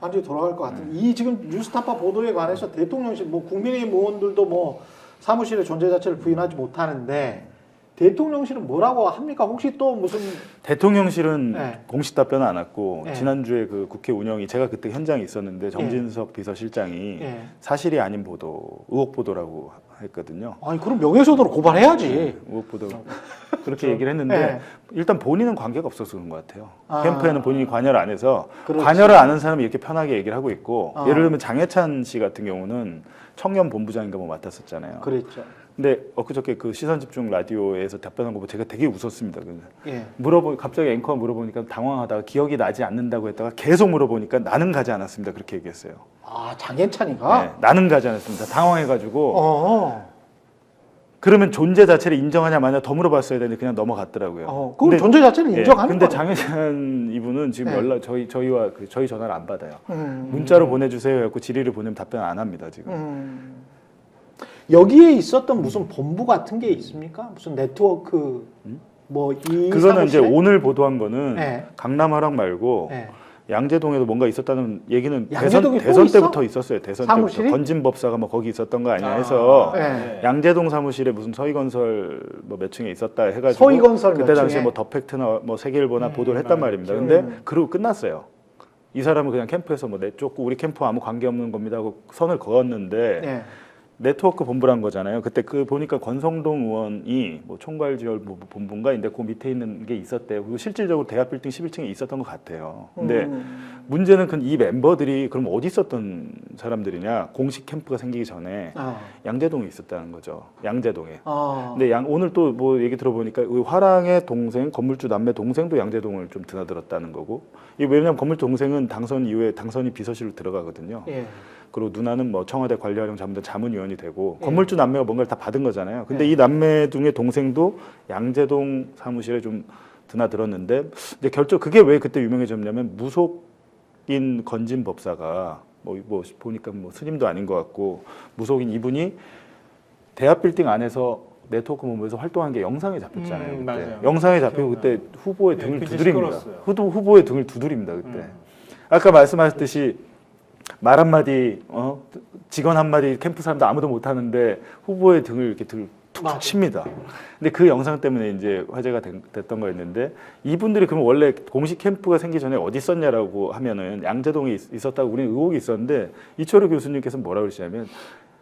완전히 돌아갈 것 같은. 이 지금 뉴스타파 보도에 관해서 대통령실 뭐 국민의힘 의원들도 뭐 사무실의 존재 자체를 부인하지 못하는데 대통령실은 뭐라고 합니까? 혹시 또 무슨 대통령실은 네. 공식 답변은 안 왔고 네. 지난주에 그 국회 운영이 제가 그때 현장에 있었는데 정진석 비서실장이 예. 사실이 아닌 보도, 의혹 보도라고 했거든요. 아니 그럼 명예훼손으로 고발해야지. 의혹 보도 그렇게 얘기를 했는데 네. 일단 본인은 관계가 없어서 그런 것 같아요. 아. 캠프에는 본인이 관여를 안 해서 그렇지. 관여를 아는 사람이 이렇게 편하게 얘기를 하고 있고 아. 예를 들면 장해찬 씨 같은 경우는 청년 본부장인가 뭐 맡았었잖아요. 그랬죠. 근데 엊그저께 그 시선집중 라디오에서 답변한 거 보고 제가 되게 웃었습니다. 예. 갑자기 앵커가 물어보니까 당황하다가 기억이 나지 않는다고 했다가 계속 물어보니까 나는 가지 않았습니다. 그렇게 얘기했어요. 아 장현찬이가. 네, 나는 가지 않았습니다. 당황해가지고 그러면 존재 자체를 인정하냐 마냐 더 물어봤어야 되는데 그냥 넘어갔더라고요. 그건 근데- 존재 자체를 예, 인정하는 근데 거예요. 장혜찬 이분은 지금 네. 연락 저희와 저희 전화를 안 받아요. 음. 문자로 보내주세요 해갖고 질의를 보내면 답변 안 합니다 지금. 여기에 있었던 무슨 본부 같은 게 있습니까? 무슨 네트워크 뭐 이 그거는 이제 사무실에? 오늘 보도한 거는 네. 강남 하락 말고 네. 양재동에도 뭔가 있었다는 얘기는 양재동에 또 대선 있어? 때부터 있었어요. 대선 사무실이? 때부터 건진법사가 뭐 거기 있었던 거 아니야 해서 네. 양재동 사무실에 무슨 서희건설 뭐 몇 층에 있었다 해가지고 서희건설 몇 그때 당시에 층에? 뭐 더팩트나 뭐 세계일보나 보도를 했단 말입니다. 근데 그러고 끝났어요. 이 사람은 그냥 캠프에서 뭐 내쫓고 우리 캠프 아무 관계 없는 겁니다 하고 선을 그었는데 네. 네트워크 본부란 거잖아요. 그때 그 보니까 권성동 의원이 뭐 총괄지원 본부인가 인데 그 밑에 있는 게 있었대요. 그리고 실질적으로 대합 빌딩 11층에 있었던 것 같아요. 근데 문제는 이 멤버들이 그럼 어디 있었던 사람들이냐? 공식 캠프가 생기기 전에 양재동에 있었다는 거죠. 양재동에. 근데 오늘 또 뭐 얘기 들어보니까 화랑의 동생, 건물주 남매 동생도 양재동을 좀 드나들었다는 거고. 이게 왜냐면 건물주 동생은 당선 이후에 당선이 비서실로 들어가거든요. 예. 그리고 누나는 뭐 청와대 관리활용 자문단 자문위원이 되고 예. 건물주 남매가 뭔가를 다 받은 거잖아요. 근데 예. 이 남매 중에 동생도 양재동 사무실에 좀 드나들었는데 이제 그게 왜 그때 유명해졌냐면 무속인 건진 법사가 뭐 보니까 뭐 스님도 아닌 것 같고 무속인 이분이 대합 빌딩 안에서 네트워크 본부에서 활동한 게 영상에 잡혔잖아요. 그때. 맞아요. 영상에 잡히고 기억나요. 그때 후보의 네, 등을 굉장히 두드립니다. 시끄러웠어요. 후보의 등을 두드립니다 그때. 아까 말씀하셨듯이 말 한마디, 직원 한마디 캠프 사람도 아무도 못하는데 후보의 등을 이렇게 툭툭 칩니다. 근데 그 영상 때문에 이제 화제가 됐던 거였는데 이분들이 그럼 원래 공식 캠프가 생기기 전에 어디 있었냐라고 하면은 양재동에 있었다고 우리는 의혹이 있었는데 이철우 교수님께서 뭐라고 그러시냐면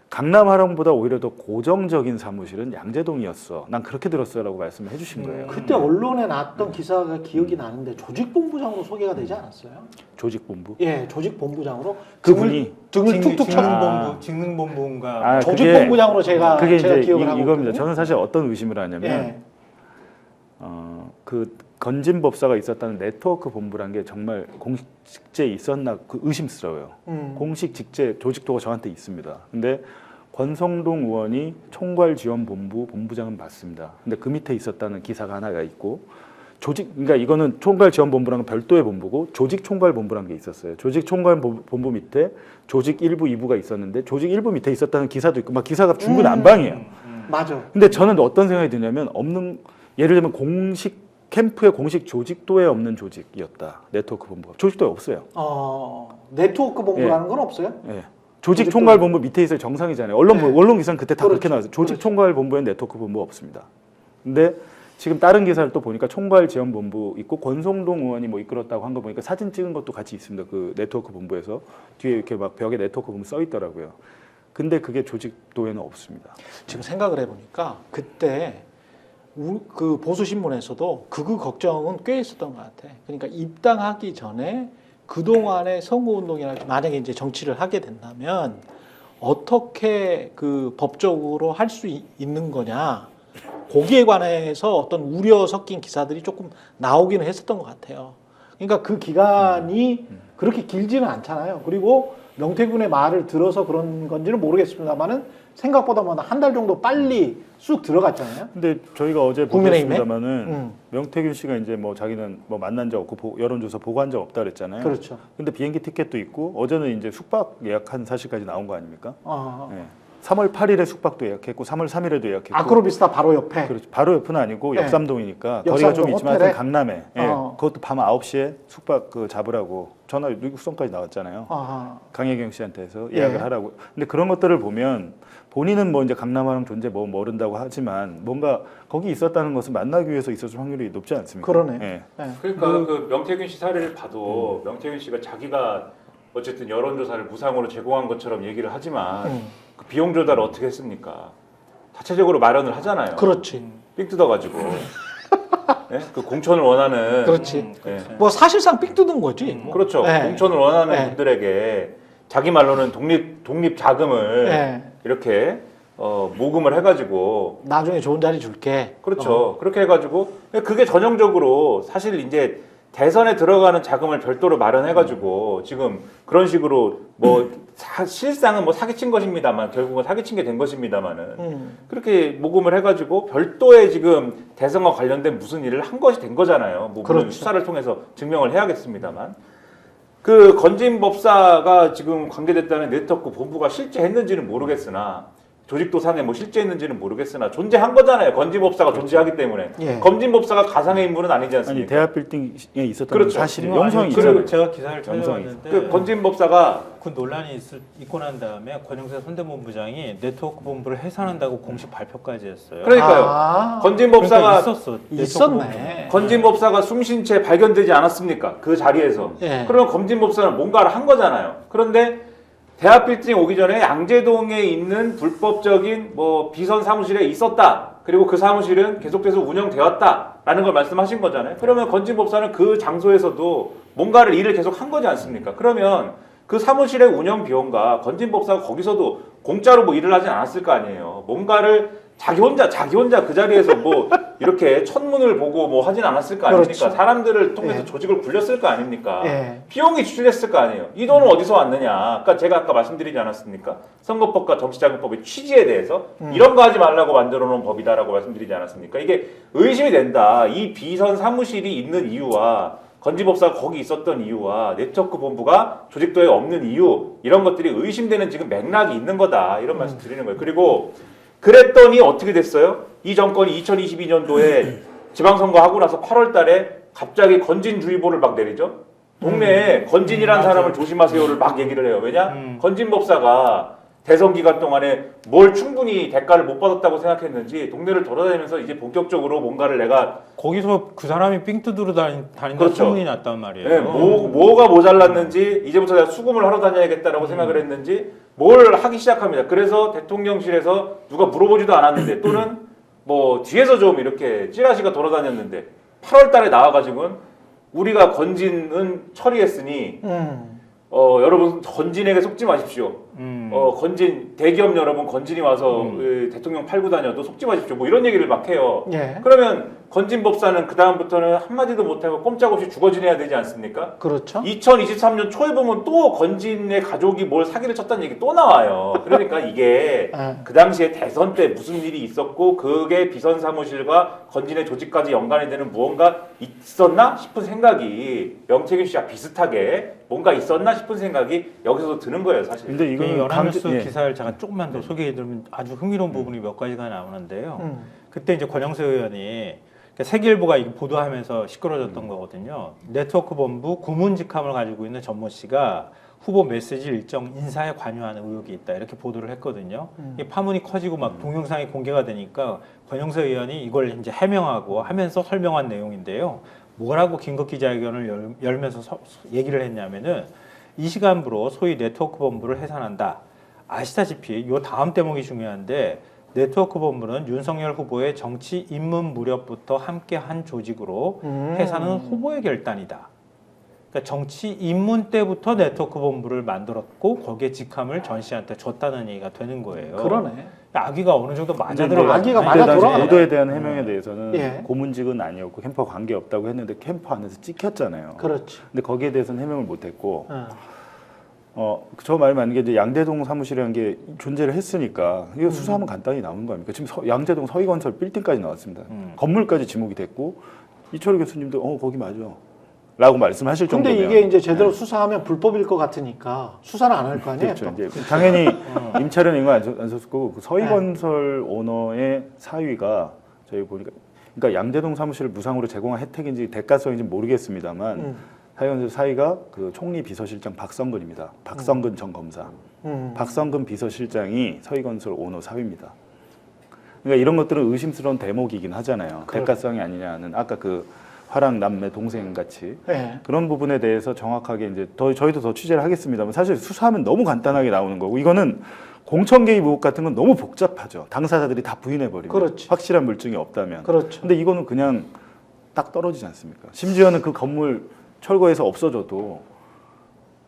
강남 하랑보다 오히려 더 고정적인 사무실은 양재동이었어. 난 그렇게 들었어라고 말씀을 해주신 거예요. 그때 언론에 났던 기사가 기억이 나는데 조직본부장으로 소개가 되지 않았어요? 조직본부. 예, 조직본부장으로 그분이 등을 툭툭 쳐는 아. 직능본부인가 조직본부장으로 제가 그게 이제 기억을 하고 이겁니다. 있거든요. 저는 사실 어떤 의심을 하냐면 예. 그 건진법사가 있었다는 네트워크 본부란 게 정말 공식 직제에 있었나 그 의심스러워요. 공식 직제 조직도가 저한테 있습니다. 근데 권성동 의원이 총괄지원본부 본부장은 맞습니다. 근데 그 밑에 있었다는 기사가 하나가 있고 그러니까 이거는 총괄지원본부랑 별도의 본부고 조직총괄본부란 게 있었어요. 조직총괄본부 밑에 조직 1부, 2부가 있었는데 조직 1부 밑에 있었다는 기사도 있고 막 기사가 중구난방이에요. 맞아. 근데 저는 어떤 생각이 드냐면 예를 들면 캠프의 공식 조직도에 없는 조직이었다. 네트워크 본부가. 조직도에 없어요. 네트워크 본부라는 건 없어요? 예. 조직총괄본부 밑에 있을 정상이잖아요. 언론 기사는 그때 다 그렇게 그렇죠. 나왔어요. 조직총괄본부엔 네트워크 본부 없습니다. 근데 지금 다른 기사를 또 보니까 총괄지원본부 있고 권성동 의원이 뭐 이끌었다고 한 거 보니까 사진 찍은 것도 같이 있습니다. 그 네트워크 본부에서 뒤에 이렇게 막 벽에 네트워크 본부 써 있더라고요. 근데 그게 조직도에는 없습니다. 지금 생각을 해보니까 그때 그 보수신문에서도 그 걱정은 꽤 있었던 것 같아. 그러니까 입당하기 전에 그동안의 선거운동이나 만약에 이제 정치를 하게 된다면 어떻게 그 법적으로 할 수 있는 거냐. 거기에 관해서 어떤 우려 섞인 기사들이 조금 나오기는 했었던 것 같아요. 그러니까 그 기간이 그렇게 길지는 않잖아요. 그리고 명태균의 말을 들어서 그런 건지는 모르겠습니다만은 생각보다 뭐 한 달 정도 빨리 쑥 들어갔잖아요. 근데 저희가 어제 국민의힘에? 보겠습니다만은 명태균 씨가 이제 뭐 자기는 뭐 만난 적 없고 여론조사 보고한 적 없다 그랬잖아요. 그렇죠. 근데 비행기 티켓도 있고 어제는 이제 숙박 예약한 사실까지 나온 거 아닙니까? 어. 네. 3월 8일에 숙박도 예약했고 3월 3일에도 예약했고. 아크로비스타 바로 옆에. 그렇죠. 바로 옆은 아니고 네. 역삼동이니까 거리가 역삼동 좀 있지만 호텔에? 하여튼 강남에. 예. 어. 그것도 밤 9시에 숙박 그 잡으라고 전화 육성까지 나왔잖아요. 아하. 강혜경 씨한테 해서 예약을 예. 하라고. 근데 그런 것들을 보면 본인은 뭐 이제 강남항 존재 뭐 모른다고 하지만 뭔가 거기 있었다는 것은 만나기 위해서 있었을 확률이 높지 않습니까? 그러네. 예. 네. 그러니까 그 명태균 씨 사례를 봐도 명태균 씨가 자기가 어쨌든 여론조사를 무상으로 제공한 것처럼 얘기를 하지만 그 비용 조달을 어떻게 했습니까? 자체적으로 마련을 하잖아요. 그렇지. 삑 뜯어가지고 네? 그 공천을 원하는 그렇지. 네. 뭐 사실상 삑 뜯은 거지. 뭐. 그렇죠. 네. 공천을 원하는 네. 분들에게 자기 말로는 독립 자금을 네. 이렇게 모금을 해가지고 나중에 좋은 자리 줄게. 그렇죠. 그렇게 해가지고 그게 전형적으로 사실 이제 대선에 들어가는 자금을 별도로 마련해가지고 지금 그런 식으로 뭐 실상은 뭐 사기친 것입니다만 결국은 사기친 게 된 것입니다만은 그렇게 모금을 해가지고 별도의 지금 대선과 관련된 무슨 일을 한 것이 된 거잖아요. 뭐 물론 그렇죠. 수사를 통해서 증명을 해야겠습니다만 그 건진 법사가 지금 관계됐다는 네트워크 본부가 실제 했는지는 모르겠으나 조직도 상에 뭐 실제 했는지는 모르겠으나 존재한 거잖아요. 건진 법사가 존재하기 때문에. 예. 건진 법사가 가상의 인물은 아니지 아니 않습니까? 대합 빌딩에 있었던 그렇죠. 사실이 아니, 영상이 그리고 있잖아요. 제가 기사를 영상이 찾아봤는데 그 건진 법사가 그 논란이 있고 난 다음에 권영세 선대본부장이 네트워크 본부를 해산한다고 공식 발표까지 했어요. 그러니까요. 아, 건진 그러니까 법사가 있었어. 있었네. 건진 법사가 숨쉰 채 발견되지 않았습니까? 그 자리에서. 예. 그러면 건진 법사는 뭔가를 한 거잖아요. 그런데 대합 빌딩 오기 전에 양재동에 있는 불법적인 뭐 비선 사무실에 있었다. 그리고 그 사무실은 계속해서 운영되었다라는 걸 말씀하신 거잖아요. 그러면 건진 법사는 그 장소에서도 뭔가를 일을 계속 한 거지 않습니까? 그러면 그 사무실의 운영 비용과 건진 법사가 거기서도 공짜로 뭐 일을 하진 않았을 거 아니에요. 뭔가를 자기 혼자 그 자리에서 뭐 이렇게 천문을 보고 뭐 하진 않았을 거 아닙니까? 그렇죠. 사람들을 통해서 예. 조직을 굴렸을 거 아닙니까? 예. 비용이 지출했을 거 아니에요. 이 돈은 어디서 왔느냐? 아까 제가 말씀드리지 않았습니까? 선거법과 정치자금법의 취지에 대해서 이런 거 하지 말라고 만들어 놓은 법이다라고 말씀드리지 않았습니까? 이게 의심이 된다. 이 비선 사무실이 있는 이유와 건지법사가 거기 있었던 이유와 네트워크 본부가 조직도에 없는 이유 이런 것들이 의심되는 지금 맥락이 있는 거다. 이런 말씀 드리는 거예요. 그리고 그랬더니 어떻게 됐어요? 이 정권이 2022년도에 지방선거 하고 나서 8월 달에 갑자기 건진주의보를 막 내리죠. 동네에 건진이라는 사람을 조심하세요를 막 얘기를 해요. 왜냐? 건진법사가 대선 기간 동안에 뭘 충분히 대가를 못 받았다고 생각했는지 동네를 돌아다니면서 이제 본격적으로 뭔가를 내가 거기서 그 사람이 삥 뜯으러 다닌다 그렇죠. 소문이 났단 말이에요. 네, 뭐가 모자랐는지 이제부터 내가 수금을 하러 다녀야겠다라고 생각을 했는지 뭘 하기 시작합니다. 그래서 대통령실에서 누가 물어보지도 않았는데 또는 뭐 뒤에서 좀 이렇게 찌라시가 돌아다녔는데 8월 달에 나와가지고는 우리가 건진은 처리했으니 여러분 건진에게 속지 마십시오. 건진 대기업 여러분 건진이 와서 대통령 팔고 다녀도 속지 마십시오. 뭐 이런 얘기를 막 해요. 예. 그러면 건진 법사는 그 다음부터는 한마디도 못하고 꼼짝없이 죽어 지내야 되지 않습니까? 그렇죠. 2023년 초에 보면 또 건진의 가족이 뭘 사기를 쳤다는 얘기 또 나와요. 그러니까 이게 그 당시에 대선 때 무슨 일이 있었고 그게 비선 사무실과 건진의 조직까지 연관이 되는 무언가 있었나 싶은 생각이 명태균 씨와 비슷하게 뭔가 있었나 싶은 생각이 여기서도 드는 거예요, 사실. 근데 이 이거는 연합뉴스 예. 기사를 잠깐 조금만 더 소개해드리면 아주 흥미로운 부분이 몇 가지가 나오는데요. 그때 이제 권영세 의원이 세계일보가 이거 보도하면서 시끄러졌던 거거든요. 네트워크 본부 구문직함을 가지고 있는 전모 씨가 후보 메시지 일정 인사에 관여하는 의혹이 있다 이렇게 보도를 했거든요. 이 파문이 커지고 막 동영상이 공개가 되니까 권영세 의원이 이걸 이제 해명하고 하면서 설명한 내용인데요. 뭐라고 긴급 기자회견을 열면서 얘기를 했냐면은 이 시간부로 소위 네트워크 본부를 해산한다. 아시다시피 요 다음 대목이 중요한데 네트워크 본부는 윤석열 후보의 정치 입문 무렵부터 함께한 조직으로 해산은 후보의 결단이다. 그러니까 정치 입문 때부터 네트워크 본부를 만들었고 거기에 직함을 전 씨한테 줬다는 얘기가 되는 거예요. 그러네. 아기가 어느 정도 맞아 근데 들어가. 아기가 그때 맞아 당시 들어가네. 보도에 대한 해명에 대해서는 예. 고문직은 아니었고 캠프와 관계 없다고 했는데 캠프 안에서 찍혔잖아요. 그렇지. 근데 거기에 대해서는 해명을 못했고 어. 저 말이 맞는 게 이제 양재동 사무실이라는 게 존재를 했으니까 이거 수사하면 간단히 나오는 거 아닙니까? 지금 양재동 서희건설 빌딩까지 나왔습니다. 건물까지 지목이 됐고 이철우 교수님도 거기 맞아. 라고 말씀하실 근데 정도면 이게 이제 제대로 수사하면 불법일 것 같으니까 수사를 안 할 거 아니에요? 그렇죠. 또. 이제 당연히 임차련 이거 안 썼을 거고 그 서희건설 오너의 사위가 저희 보니까 그러니까 양재동 사무실을 무상으로 제공한 혜택인지 대가성인지 모르겠습니다만 서희건설 사위가 그 총리 비서실장 박성근입니다. 박성근 전 검사. 박성근 비서실장이 서희건설 오너 사위입니다. 그러니까 이런 것들은 의심스러운 대목이긴 하잖아요. 그렇죠. 대가성이 아니냐는 아까 그 화랑 남매 동생 같이 네. 그런 부분에 대해서 정확하게 이제 저희도 더 취재를 하겠습니다만 사실 수사하면 너무 간단하게 나오는 거고 이거는 공천 개입 의혹 같은 건 너무 복잡하죠. 당사자들이 다 부인해 버리면 그렇지. 확실한 물증이 없다면. 그렇죠. 근데 이거는 그냥 딱 떨어지지 않습니까? 심지어는 그 건물 철거해서 없어져도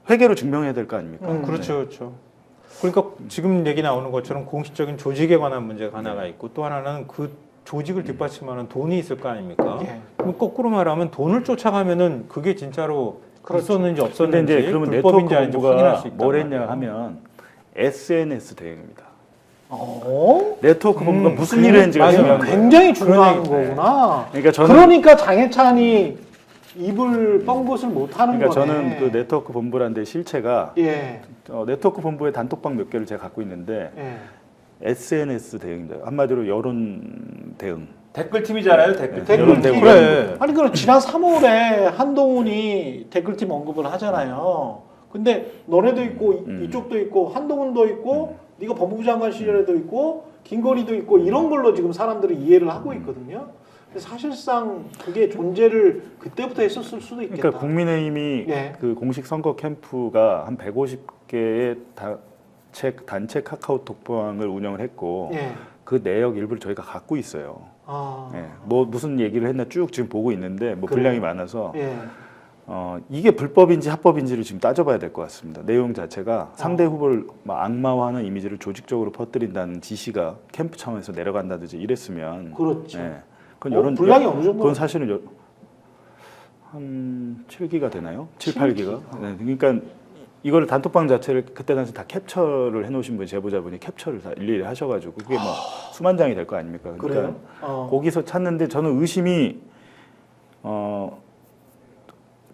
회계로 증명해야 될 거 아닙니까? 그렇죠, 그렇죠. 그러니까 지금 얘기 나오는 것처럼 공식적인 조직에 관한 문제가 하나가 있고 또 하나는 그 조직을 뒷받침하는 돈이 있을 거 아닙니까? 예. 그럼 거꾸로 말하면 돈을 쫓아가면은 그게 진짜로 그렇죠. 있었는지 근데 없었는지 이제 그러면 네트워크 불법인지 아닌지 확인할 수 본부가 있단 뭘 말이에요. 했냐 하면 SNS 대행입니다. 어? 네트워크 본부가 무슨 일을 했는지가 맞아요. 중요한 거예요. 굉장히 중요한 그러네. 거구나. 그러니까 저는 그러니까 장해찬이 입을 뻥긋을 못 하는 그러니까 거네. 저는 그 네트워크 본부라는 데 실체가 예. 네트워크 본부의 단톡방 몇 개를 제가 갖고 있는데 예. SNS 대응입니다. 한마디로 여론 대응. 댓글팀이잖아요, 댓글팀. 댓글팀. 대응. 그래. 아니 그럼 지난 3월에 한동훈이 댓글팀 언급을 하잖아요. 근데 너네도 있고 이쪽도 있고 한동훈도 있고 네가 법무부 장관 시절에도 있고 김건희도 있고 이런 걸로 지금 사람들이 이해를 하고 있거든요. 근데 사실상 그게 존재를 그때부터 했었을 수도 있겠다. 그러니까 국민의힘이 예. 그 공식 선거 캠프가 한 150개의 단체 카카오톡방을 운영을 했고 예. 그 내역 일부를 저희가 갖고 있어요. 아. 예. 뭐 무슨 얘기를 했나 쭉 지금 보고 있는데 뭐 그래요? 분량이 많아서 예. 이게 불법인지 합법인지를 지금 따져봐야 될 것 같습니다. 내용 자체가 상대 후보를 막 악마화하는 이미지를 조직적으로 퍼뜨린다는 지시가 캠프 차원에서 내려간다든지 이랬으면 그렇죠. 예. 그건 분량이 어느 정도? 그건 사실은 한 7기가 되나요? 7, 8기가? 네, 그러니까 이거를 단톡방 자체를 그때 당시 다 캡처를 해놓으신 분이 제보자분이 캡처를 다 일일이 하셔가지고 그게 뭐 수만 장이 될 거 아닙니까? 그러니까 그래요? 거기서 찾는데 저는 의심이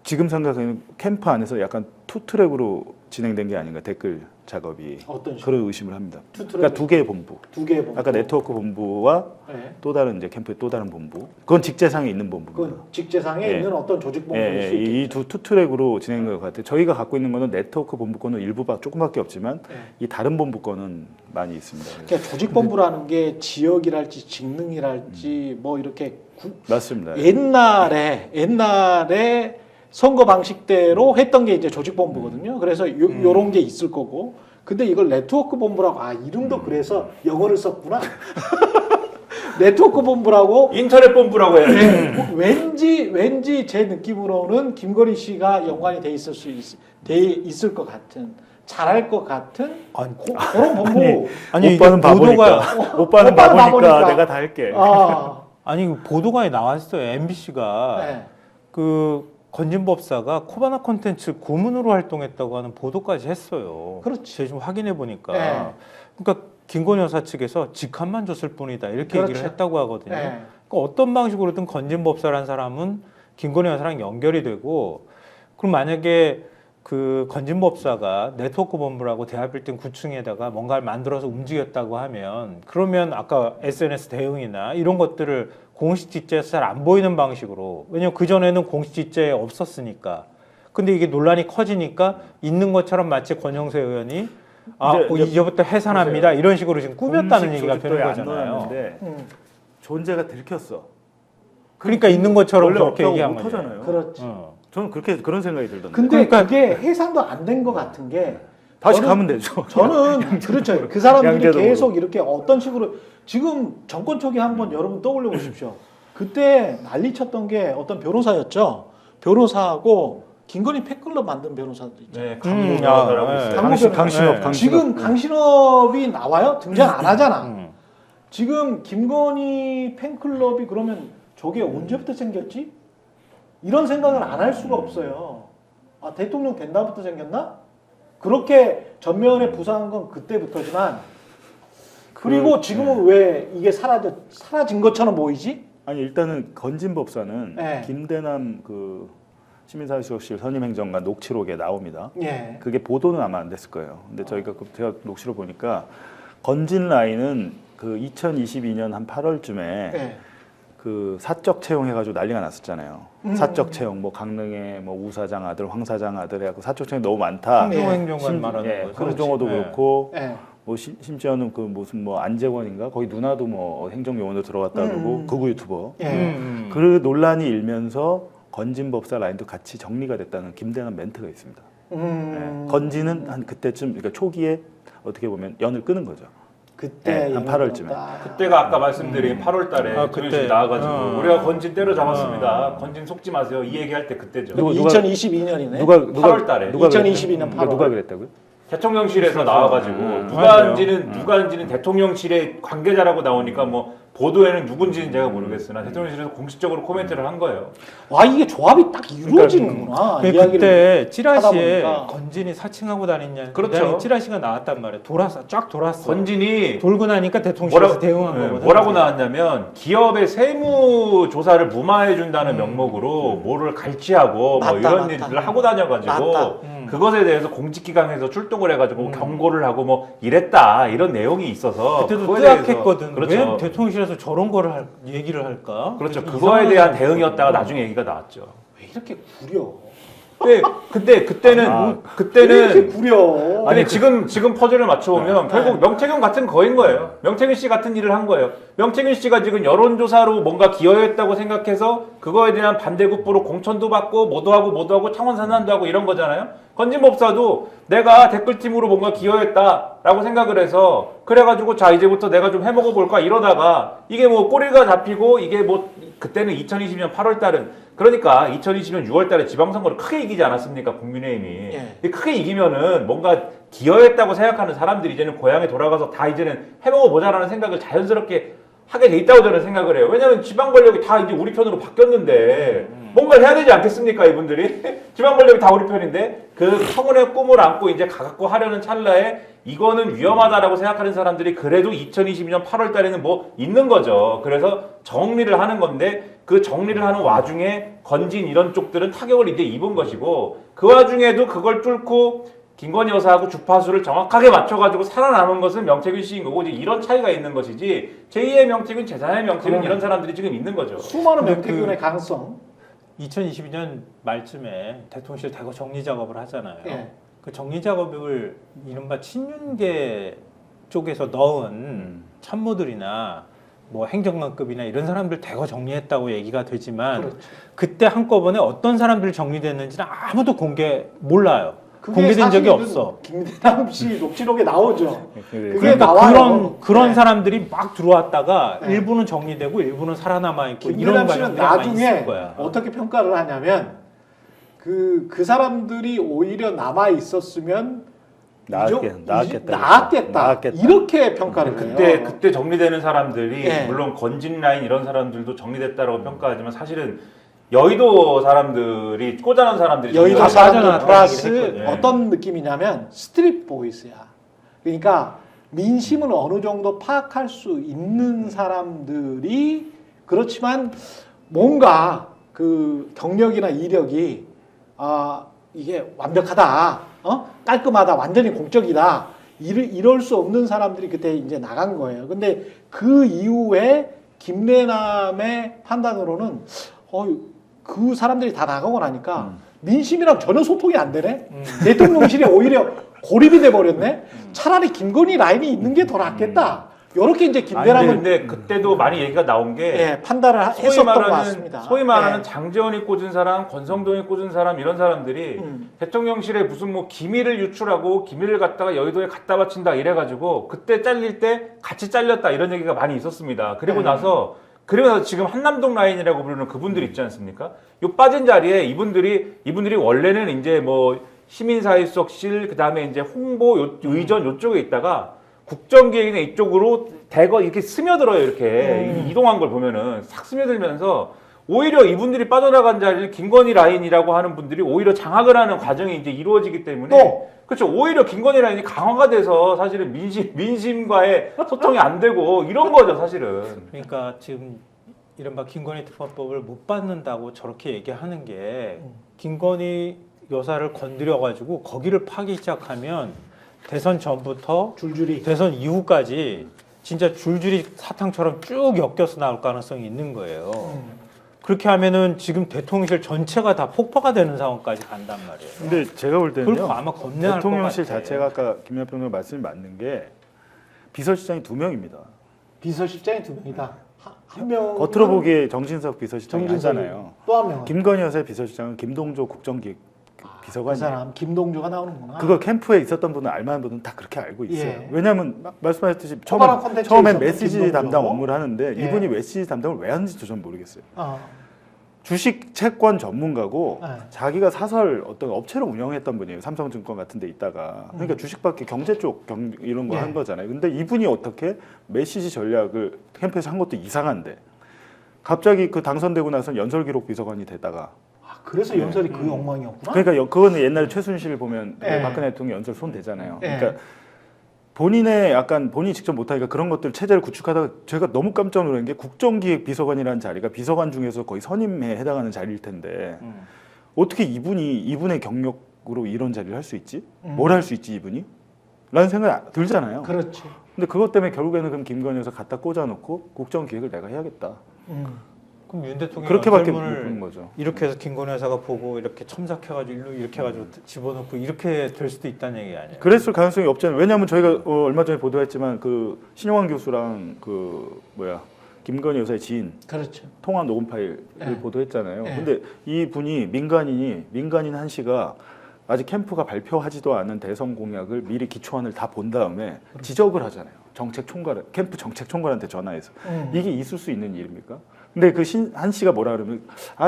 지금 생각하면 캠프 안에서 약간 투트랙으로 진행된 게 아닌가 댓글 작업이 어떤 식으로? 그런 의심을 합니다. 투트랙? 그러니까 두 개의 본부. 두 개의 본부. 아까 네트워크 본부와 예. 또 다른 이제 캠프의 또 다른 본부. 그건 직제상에 있는 본부입니다. 그 직제상에 예. 있는 어떤 조직 본부일 수 있겠죠. 이 두 투트랙으로 진행된 것 같아요. 저희가 갖고 있는 거는 네트워크 본부 거는 조금밖에 없지만 예. 이 다른 본부 거는 많이 있습니다. 그래서 그러니까 조직 본부라는 게 지역이랄지 직능이랄지 뭐 이렇게 맞습니다. 옛날에 선거 방식대로 했던 게 이제 조직 본부거든요. 그래서 요런 게 있을 거고. 근데 이걸 네트워크 본부라고 이름도 그래서 영어를 썼구나. 네트워크 본부라고 인터넷 본부라고 해야지. 네, 왠지 제 느낌으로는 김건희 씨가 연관이 돼 있을 것 같은 잘할 것 같은 그런 본부. 아니 오빠는 이게 바보니까. 오빠는 바보니까 내가 다 할게. 아니 보도가에 나왔어요. MBC가 네. 그 건진법사가 코바나 콘텐츠 고문으로 활동했다고 하는 보도까지 했어요. 그렇지. 제가 좀 확인해 보니까. 네. 그러니까 김건희 여사 측에서 직함만 줬을 뿐이다 이렇게 그렇죠. 얘기를 했다고 하거든요. 네. 그러니까 어떤 방식으로든 건진법사라는 사람은 김건희 여사랑 연결이 되고 그럼 만약에 그 건진법사가 네트워크 본부라고 대합빌딩 9층에다가 뭔가를 만들어서 움직였다고 하면 그러면 아까 SNS 대응이나 이런 것들을 공식 직제에서 잘 안 보이는 방식으로 왜냐면 그전에는 공식 직제에 없었으니까 근데 이게 논란이 커지니까 있는 것처럼 마치 권영세 의원이 이제부터 해산합니다 이런 식으로 지금 꾸몄다는 얘기가 되는 거잖아요. 존재가 들켰어. 그러니까 있는 것처럼 원래 그렇게 없다고 얘기한 못 거죠. 하잖아요. 그렇지. 저는 그런 생각이 들던데. 근데 그러니까- 그게 해상도 안 된 것 같은 게 다시 저는- 가면 되죠. 저는 그렇죠. 그 사람들이 양제적으로. 계속 이렇게 어떤 식으로 지금 정권 초기 한번 여러분 떠올려 보십시오. 그때 난리 쳤던 게 어떤 변호사였죠. 변호사하고 김건희 팬클럽 만든 변호사들 있죠. 네, 음, 강모 아, 변호사라고 네. 있어요. 강신업, 네. 강신업. 지금 강신업이 나와요? 등장 안 하잖아. 음. 지금 김건희 팬클럽이 그러면 저게 언제부터 생겼지? 이런 생각을 안 할 수가 없어요. 아, 대통령 된 다음부터 생겼나? 그렇게 전면에 부상한 건 그때부터지만 그리고 지금은 왜 이게 사라진 것처럼 보이지? 아니 일단은 건진법사는 네. 김대남 그 시민사회수석실 선임행정관 녹취록에 나옵니다. 예. 그게 보도는 아마 안 됐을 거예요. 근데 제가 녹취록 보니까 건진 라인은 그 2022년 한 8월쯤에 예. 그 사적 채용해가지고 난리가 났었잖아요. 사적 채용, 뭐 강릉에 뭐 우 사장 아들, 황 사장 아들 해갖고 사적 채용 너무 많다. 행정행정관 말하는 거죠. 황정호도 그렇지. 그렇고 예. 뭐 심지어는 그 무슨 뭐 안재권인가 거기 누나도 뭐 행정요원으로 들어갔다 그러고 극우 유튜버. 예. 그 논란이 일면서 건진법사 라인도 같이 정리가 됐다는 김대남 멘트가 있습니다. 네. 건진은 한 그때쯤 그러니까 초기에 어떻게 보면 연을 끄는 거죠. 그때 네, 한 8월쯤에. 그때가 아까 말씀드린 8월달에 아, 그때 그때. 나와가지고 우리가 건진 때려잡았습니다. 건진 속지 마세요. 이 얘기할 때 그때죠. 누가- 2022년이네. 누가 8월달에. 누가 2022년 그랬- 8월. 누가 그랬다고요? 대통령실에서 나와가지고 누가 맞아요. 한지는 대통령실의 관계자라고 나오니까 뭐 보도에는 누군지는 제가 모르겠으나 대통령실에서 공식적으로 코멘트를 한 거예요. 와 이게 조합이 딱 이루어지는구나. 근데 이야기를 그때 하다 찌라시에 보니까. 건진이 사칭하고 다녔냐. 그렇죠. 그다음에 찌라시가 나왔단 말이에요. 쫙 돌았어. 건진이 돌고 나니까 대통령실에서 대응한 네, 거거든. 뭐라고 나왔냐면 기업의 세무 조사를 무마해 준다는 명목으로 뭐를 갈취하고 맞다, 뭐 이런 맞다. 일들을 하고 다녀가지고 맞다. 그것에 대해서 공직기강에서 출동을 해가지고 경고를 하고 뭐 이랬다 이런 내용이 있어서 그때도 그거에 대해서- 뜨악했거든. 그렇죠. 왜 대통령실에서 저런 거를 얘기를 할까? 그렇죠. 되게 그거에 이상한 대한 생각이 대응이었다가 들었거든. 나중에 얘기가 나왔죠. 왜 이렇게 구려? 근데 그때는 왜 이렇게 그때는 구려? 아니 지금 퍼즐을 맞춰보면 결국 명태균 같은 거인 거예요. 명태균 씨 같은 일을 한 거예요. 명태균 씨가 지금 여론조사로 뭔가 기여했다고 생각해서 그거에 대한 반대급부로 공천도 받고 뭐도 하고 창원 산안도 하고 이런 거잖아요. 건진법사도 내가 댓글팀으로 뭔가 기여했다라고 생각을 해서 그래가지고 자 이제부터 내가 좀 해먹어 볼까 이러다가 이게 뭐 꼬리가 잡히고 이게 뭐 그때는 2020년 8월 달은 그러니까 2020년 6월 달에 지방선거를 크게 이기지 않았습니까? 국민의힘이. 예. 크게 이기면은 뭔가 기여했다고 생각하는 사람들이 이제는 고향에 돌아가서 다 이제는 해먹어 보자라는 생각을 자연스럽게 하게 돼 있다고 저는 생각을 해요. 왜냐면 지방 권력이 다 이제 우리 편으로 바뀌었는데 뭔가를 해야 되지 않겠습니까? 이분들이. 지방 권력이 다 우리 편인데 그 청운의 꿈을 안고 이제 가갖고 하려는 찰나에 이거는 위험하다라고 생각하는 사람들이 그래도 2022년 8월 달에는 뭐 있는 거죠. 그래서 정리를 하는 건데 그 정리를 하는 와중에 건진 이런 쪽들은 타격을 이제 입은 것이고 그 와중에도 그걸 뚫고 김건희 여사하고 주파수를 정확하게 맞춰가지고 살아남은 것은 명태균 씨인 거고 이제 이런 차이가 있는 것이지 제2의 명태균, 제3의 명태균 이런 사람들이 지금 있는 거죠. 수많은 근데 명태균의 가능성. 2022년 말쯤에 대통령실 대거 정리 작업을 하잖아요. 예. 그 정리 작업을 이른바 친윤계 쪽에서 넣은 참모들이나 뭐 행정관급이나 이런 사람들 대거 정리했다고 얘기가 되지만 그렇죠. 그때 한꺼번에 어떤 사람들이 정리됐는지는 아무도 몰라요. 그게 공개된 적이 사실은 없어. 김대남 씨 녹취록에 나오죠. 그게 그러니까 나와요. 그런 네. 사람들이 막 들어왔다가 네. 일부는 정리되고 일부는 살아남아 있고 이런 김대남 씨는 과정들이 많이 나중에 있을 거야. 어떻게 평가를 하냐면 그 사람들이 오히려 남아 있었으면 나았겠다. 이렇게 평가를 해요. 그때 정리되는 사람들이 예. 물론 건진 라인 이런 사람들도 정리됐다라고 평가하지만 사실은 여의도 사람들이 꽂아놓은 사람들이 여의도 정리가 사람들 빠져나왔다는 플러스 얘기를 했거든요. 어떤 느낌이냐면 스트릿 보이스야. 그러니까 민심을 어느 정도 파악할 수 있는 사람들이 그렇지만 뭔가 그 경력이나 이력이 이게 완벽하다, 깔끔하다, 완전히 공적이다 이럴 수 없는 사람들이 그때 이제 나간 거예요. 근데 그 이후에 김래남의 판단으로는 그 사람들이 다 나가고 나니까 민심이랑 전혀 소통이 안 되네. 대통령실이 오히려 고립이 돼 버렸네. 차라리 김건희 라인이 있는 게 더 낫겠다. 이렇게 이제 아니, 김대남은 근데 그때도 많이 얘기가 나온 게 예, 판단을 소위 했었던 것 말하는 같습니다. 소위 말하는 예. 장재원이 꽂은 사람, 권성동이 꽂은 사람 이런 사람들이 대통령실에 무슨 뭐 기밀을 유출하고 기밀을 갖다가 여의도에 갖다 바친다 이래가지고 그때 잘릴 때 같이 잘렸다 이런 얘기가 많이 있었습니다. 그리고 나서 지금 한남동 라인이라고 부르는 그분들 있지 않습니까? 요 빠진 자리에 이분들이 원래는 이제 뭐 시민사회수석실 그다음에 이제 홍보 의전 요쪽에 있다가 국정기획이나 이쪽으로 대거 이렇게 스며들어요. 이렇게 이동한 걸 보면은 싹 스며들면서 오히려 이분들이 빠져나간 자리를 김건희 라인이라고 하는 분들이 오히려 장악을 하는 과정이 이제 이루어지기 때문에 그렇죠. 오히려 김건희 라인이 강화가 돼서 사실은 민심과의 소통이 안 되고 이런 거죠, 사실은. 그러니까 지금 이른바 김건희 특검법을 못 받는다고 저렇게 얘기하는 게 김건희 여사를 건드려가지고 거기를 파기 시작하면 대선 전부터 줄줄이 대선 이후까지 진짜 줄줄이 사탕처럼 쭉 엮여서 나올 가능성이 있는 거예요. 그렇게 하면은 지금 대통령실 전체가 다 폭파가 되는 상황까지 간단 말이에요. 근데 제가 볼 그걸 때는요. 아마 겁내할 것 대통령실 같아. 자체가 아까 김연아 평론가 말씀이 맞는 게 비서실장이 2명입니다. 비서실장이 2명이다. 한 명 겉으로 보기에 정진석 비서실장이 하잖아요. 또 한 명은 김건희 여사의 비서실장은 김동조 국정기획 그 비서관이에요. 사람 김동조가 나오는구나. 그거 캠프에 있었던 분은 알만한 분은 다 그렇게 알고 있어요. 예. 왜냐하면 말씀하셨듯이 코바나 콘텐츠에 처음엔 있었던 메시지 김동조. 담당 업무를 하는데 예. 이분이 메시지 담당을 왜 하는지 전 모르겠어요. 어. 주식 채권 전문가고 네. 자기가 사설 어떤 업체를 운영했던 분이에요. 삼성증권 같은 데 있다가. 그러니까 주식밖에 경제 쪽 이런 거 예. 한 거잖아요. 근데 이분이 어떻게 메시지 전략을 캠프에서 한 것도 이상한데 갑자기 그 당선되고 나서 연설기록 비서관이 되다가 아, 그래서 연설이 그 엉망이었구나. 그러니까 그거는 옛날에 최순실 보면 예. 박근혜 대통령 연설 손 대잖아요. 예. 그러니까 본인의 약간 본인이 직접 못하니까 그런 것들 체제를 구축하다가 제가 너무 깜짝 놀란 게 국정기획비서관이라는 자리가 비서관 중에서 거의 선임에 해당하는 자리일 텐데 어떻게 이분의 경력으로 이런 자리를 할 수 있지? 뭘 할 수 있지 이분이? 라는 생각이 들잖아요. 그렇지. 근데 그것 때문에 결국에는 그럼 김건희 여사 갖다 꽂아놓고 국정기획을 내가 해야겠다. 그럼 윤 대통령이 그렇게밖에 못 연설문을 보는 거죠. 이렇게 해서 김건희 여사가 보고 이렇게 첨삭해가지고 이렇게 해가지고 집어넣고 이렇게 될 수도 있다는 얘기 아니에요? 그랬을 가능성이 없잖아요. 왜냐하면 저희가 얼마 전에 보도했지만 그 신영환 교수랑 그 김건희 여사의 지인 그렇죠. 통화 녹음 파일을 네. 보도했잖아요. 네. 근데 이 분이 민간인 한 씨가 아직 캠프가 발표하지도 않은 대선 공약을 미리 기초안을 다 본 다음에 지적을 하잖아요. 캠프 정책 총괄한테 전화해서 이게 있을 수 있는 일입니까? 근데 그 한 씨가 뭐라 그러면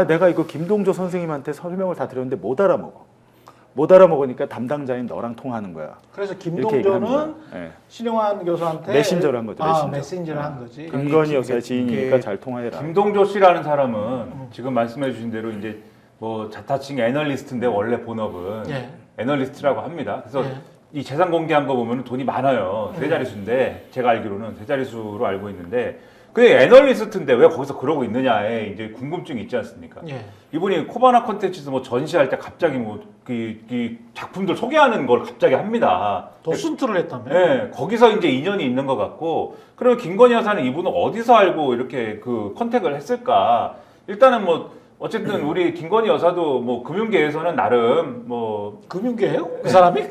내가 이거 김동조 선생님한테 설명을 다 드렸는데 못 알아먹으니까 담당자인 너랑 통화하는 거야. 그래서 이렇게 얘기하는 김동조는 거야. 예. 신영환 교수한테 메신저를 한 거죠. 메신저. 메신저를 한 거지. 김건희 여사의 지인이니까 이게 잘 통화해라. 김동조 씨라는 사람은 지금 말씀해 주신 대로 이제 뭐 자타칭 애널리스트인데 원래 본업은 예. 애널리스트라고 합니다. 그래서 예. 이 재산 공개한 거 보면 돈이 많아요. 세 자릿수인데 제가 알기로는 세 자릿수로 알고 있는데 근데 애널리스트인데 왜 거기서 그러고 있느냐에 이제 궁금증이 있지 않습니까? 예. 이분이 코바나 콘텐츠에서 뭐 전시할 때 갑자기 뭐 그 작품들 소개하는 걸 갑자기 합니다. 더 순투를 했다며. 네, 거기서 이제 인연이 있는 것 같고, 그러면 김건희 여사는 이분은 어디서 알고 이렇게 그 컨택을 했을까? 일단은 뭐 어쨌든 우리 김건희 여사도 뭐 금융계에서는 나름 뭐 금융계예요? 그 사람이?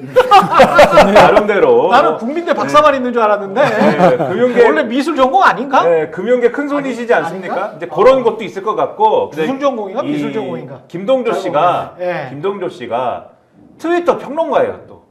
나름대로 나는 국민대 박사만 있는 줄 알았는데 네, 금융계 원래 미술 전공 아닌가? 네, 금융계 큰 손이시지 않습니까? 아닌가? 이제 그런 것도 있을 것 같고. 근데 무술 전공인가? 이 미술 전공인가? 김동조 씨가 예. 김동조 씨가 트위터 평론가예요 또.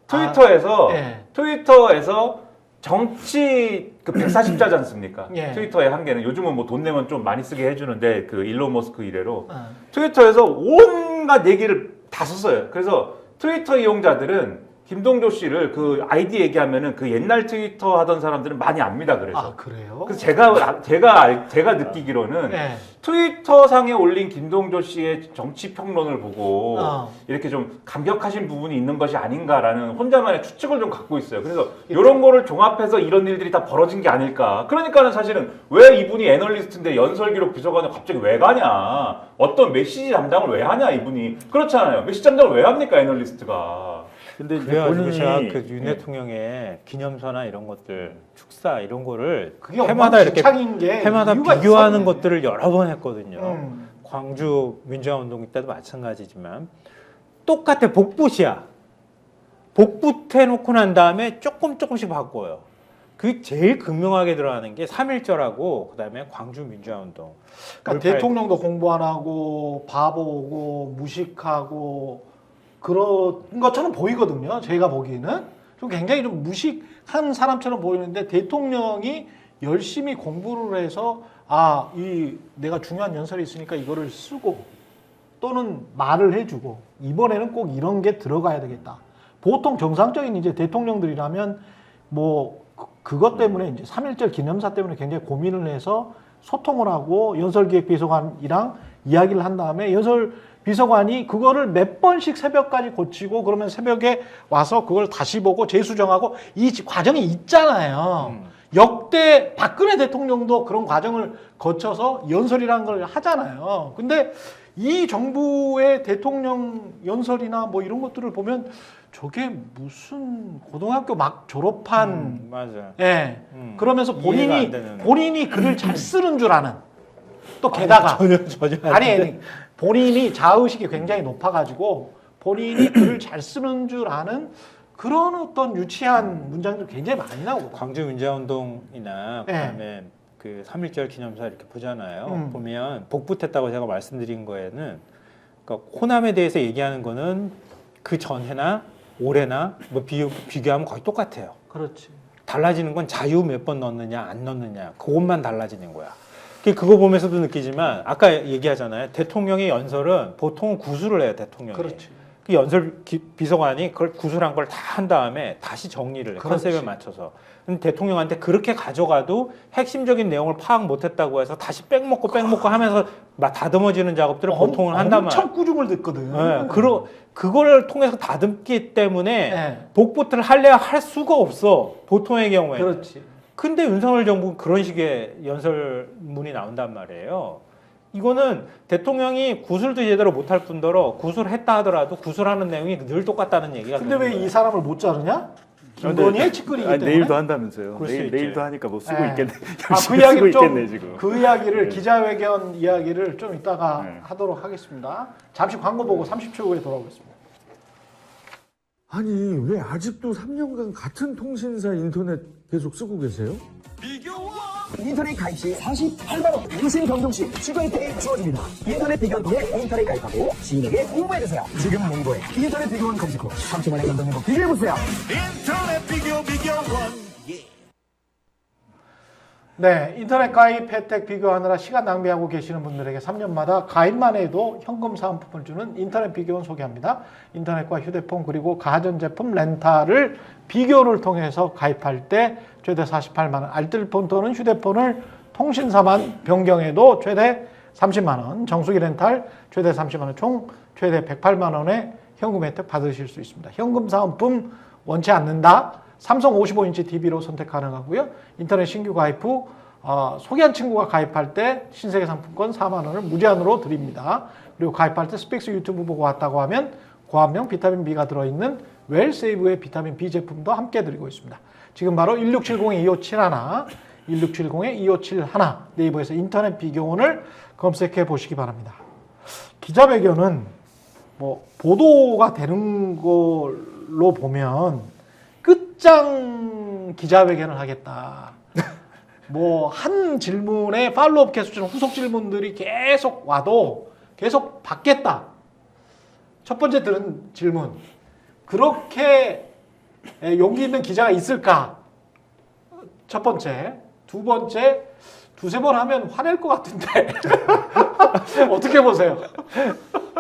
트위터에서 예. 트위터에서 정치 그 140자지 않습니까? 예. 트위터의 한계는 요즘은 뭐 돈 내면 좀 많이 쓰게 해주는데 그 일론 머스크 이래로 어. 트위터에서 온갖 얘기를 다 썼어요. 그래서 트위터 이용자들은 김동조 씨를 그 아이디 얘기하면은 그 옛날 트위터 하던 사람들은 많이 압니다. 그래서. 아 그래요? 그래서 제가 느끼기로는 예. 트위터 상에 올린 김동조 씨의 정치 평론을 보고 어. 이렇게 좀 감격하신 부분이 있는 것이 아닌가라는 혼자만의 추측을 좀 갖고 있어요. 그래서 이런 거를 종합해서 이런 일들이 다 벌어진 게 아닐까. 그러니까는 사실은 왜 이분이 애널리스트인데 연설기록 비서관을 갑자기 왜 가냐. 어떤 메시지 담당을 왜 하냐 이분이. 그렇잖아요. 메시지 담당을 왜 합니까 애널리스트가. 근데 이제 그래가지고 본인이 제가 그 윤 대통령의 기념사나 이런 것들 축사 이런 거를 그게 해마다 이렇게 엉망진창인 게 해마다 이유가 비교하는 있었네. 것들을 여러 번 했거든요. 광주 민주화운동 때도 마찬가지지만 똑같아. 복붙이야. 복붙해놓고 난 다음에 조금씩 바꿔요. 그게 제일 극명하게 들어가는 게 3.1절하고 그다음에 광주 민주화운동. 그러니까 대통령도 공부 안 하고 바보고 무식하고 그런 것처럼 보이거든요. 제가 보기에는 좀 굉장히 좀 무식한 사람처럼 보이는데 대통령이 열심히 공부를 해서 내가 중요한 연설이 있으니까 이거를 쓰고 또는 말을 해주고 이번에는 꼭 이런 게 들어가야 되겠다. 보통 정상적인 이제 대통령들이라면 뭐 그것 때문에 이제 3.1절 기념사 때문에 굉장히 고민을 해서 소통을 하고 연설기획비서관이랑 이야기를 한 다음에 연설비서관이 그거를 몇 번씩 새벽까지 고치고 그러면 새벽에 와서 그걸 다시 보고 재수정하고 이 과정이 있잖아요. 역대 박근혜 대통령도 그런 과정을 거쳐서 연설이라는 걸 하잖아요. 근데 이 정부의 대통령 연설이나 뭐 이런 것들을 보면 저게 무슨 고등학교 막 졸업한 맞아. 예. 그러면서 이해가 안 되는. 본인이 글을 잘 쓰는 줄 아는 또 게다가 전혀 아니 본인이 자의식이 굉장히 높아가지고 본인이 글을 잘 쓰는 줄 아는 그런 어떤 유치한 문장들 굉장히 많이 나오거든요. 광주 민주화운동이나 네. 그다음에 그 3.1절 기념사 이렇게 보잖아요. 보면 복붙했다고 제가 말씀드린 거에는 그러니까 호남에 대해서 얘기하는 거는 그 전해나 올해나 뭐 비교하면 거의 똑같아요. 그렇지. 달라지는 건 자유 몇 번 넣느냐 안 넣느냐 그것만 달라지는 거야. 그거 보면서도 느끼지만 아까 얘기하잖아요. 대통령의 연설은 보통은 구술을 해요. 대통령이. 그렇지. 그 연설 비서관이 그걸 구술한 걸 다 한 다음에 다시 정리를 해. 그렇지. 컨셉에 맞춰서. 근데 대통령한테 그렇게 가져가도 핵심적인 내용을 파악 못했다고 해서 다시 빽먹고 하면서 막 다듬어지는 작업들을 보통은 한단 말이에요. 엄청 꾸중을 듣거든. 네, 그걸 통해서 다듬기 때문에 네. 복붙을 할래야 할 수가 없어. 보통의 경우에. 그렇지. 근데 윤석열 정부는 그런 식의 연설문이 나온단 말이에요. 이거는 대통령이 구술도 제대로 못할 뿐더러 구술했다 하더라도 구술하는 내용이 늘 똑같다는 얘기가 근데 왜 되는 이 사람을 못 자르냐? 김건희의 측근이기 때문에. 내일도 한다면서요. 그럴 수 있지. 내일도 하니까 뭐 쓰고 네. 있겠네. 그 열심히 쓰고 이야기를 있겠네 지금. 그 이야기를 네. 기자회견 이야기를 좀 이따가 네. 하도록 하겠습니다. 잠시 광고 보고 30초 후에 돌아오겠습니다. 아니 왜 아직도 3년간 같은 통신사 인터넷 계속 쓰고 계세요? 인터넷 가입 시 48만원 무신 변경 시 추가 혜택이 주어집니다. 인터넷 비교원 통해 인터넷 가입하고 지인에게 홍보해주세요. 지금 몽고에 인터넷 비교원 검색 후 3초만에 감동된 거 비교해보세요. 네, 인터넷 가입 혜택 비교하느라 시간 낭비하고 계시는 분들에게 3년마다 가입만 해도 현금 사은품을 주는 인터넷 비교원 소개합니다. 인터넷과 휴대폰 그리고 가전제품 렌탈을 비교를 통해서 가입할 때 최대 48만 원, 알뜰폰 또는 휴대폰을 통신사만 변경해도 최대 30만 원, 정수기 렌탈 최대 30만 원, 총 최대 108만 원의 현금 혜택 받으실 수 있습니다. 현금 사은품 원치 않는다? 삼성 55인치 TV로 선택 가능하고요. 인터넷 신규 가입 후 소개한 친구가 가입할 때 신세계 상품권 4만 원을 무제한으로 드립니다. 그리고 가입할 때 스픽스 유튜브 보고 왔다고 하면 고함량 비타민 B가 들어있는 웰세이브의 비타민 B 제품도 함께 드리고 있습니다. 지금 바로 1670-2571, 1670-2571 네이버에서 인터넷 비교원을 검색해 보시기 바랍니다. 기자회견은 뭐 보도가 되는 걸로 보면 끝장 기자회견을 하겠다. 뭐 한 질문에 팔로업 계속처럼 후속 질문들이 계속 와도 계속 받겠다. 첫 번째 들은 질문. 그렇게 용기 있는 기자가 있을까? 첫 번째. 두 번째. 두세 번 하면 화낼 것 같은데. 어떻게 보세요?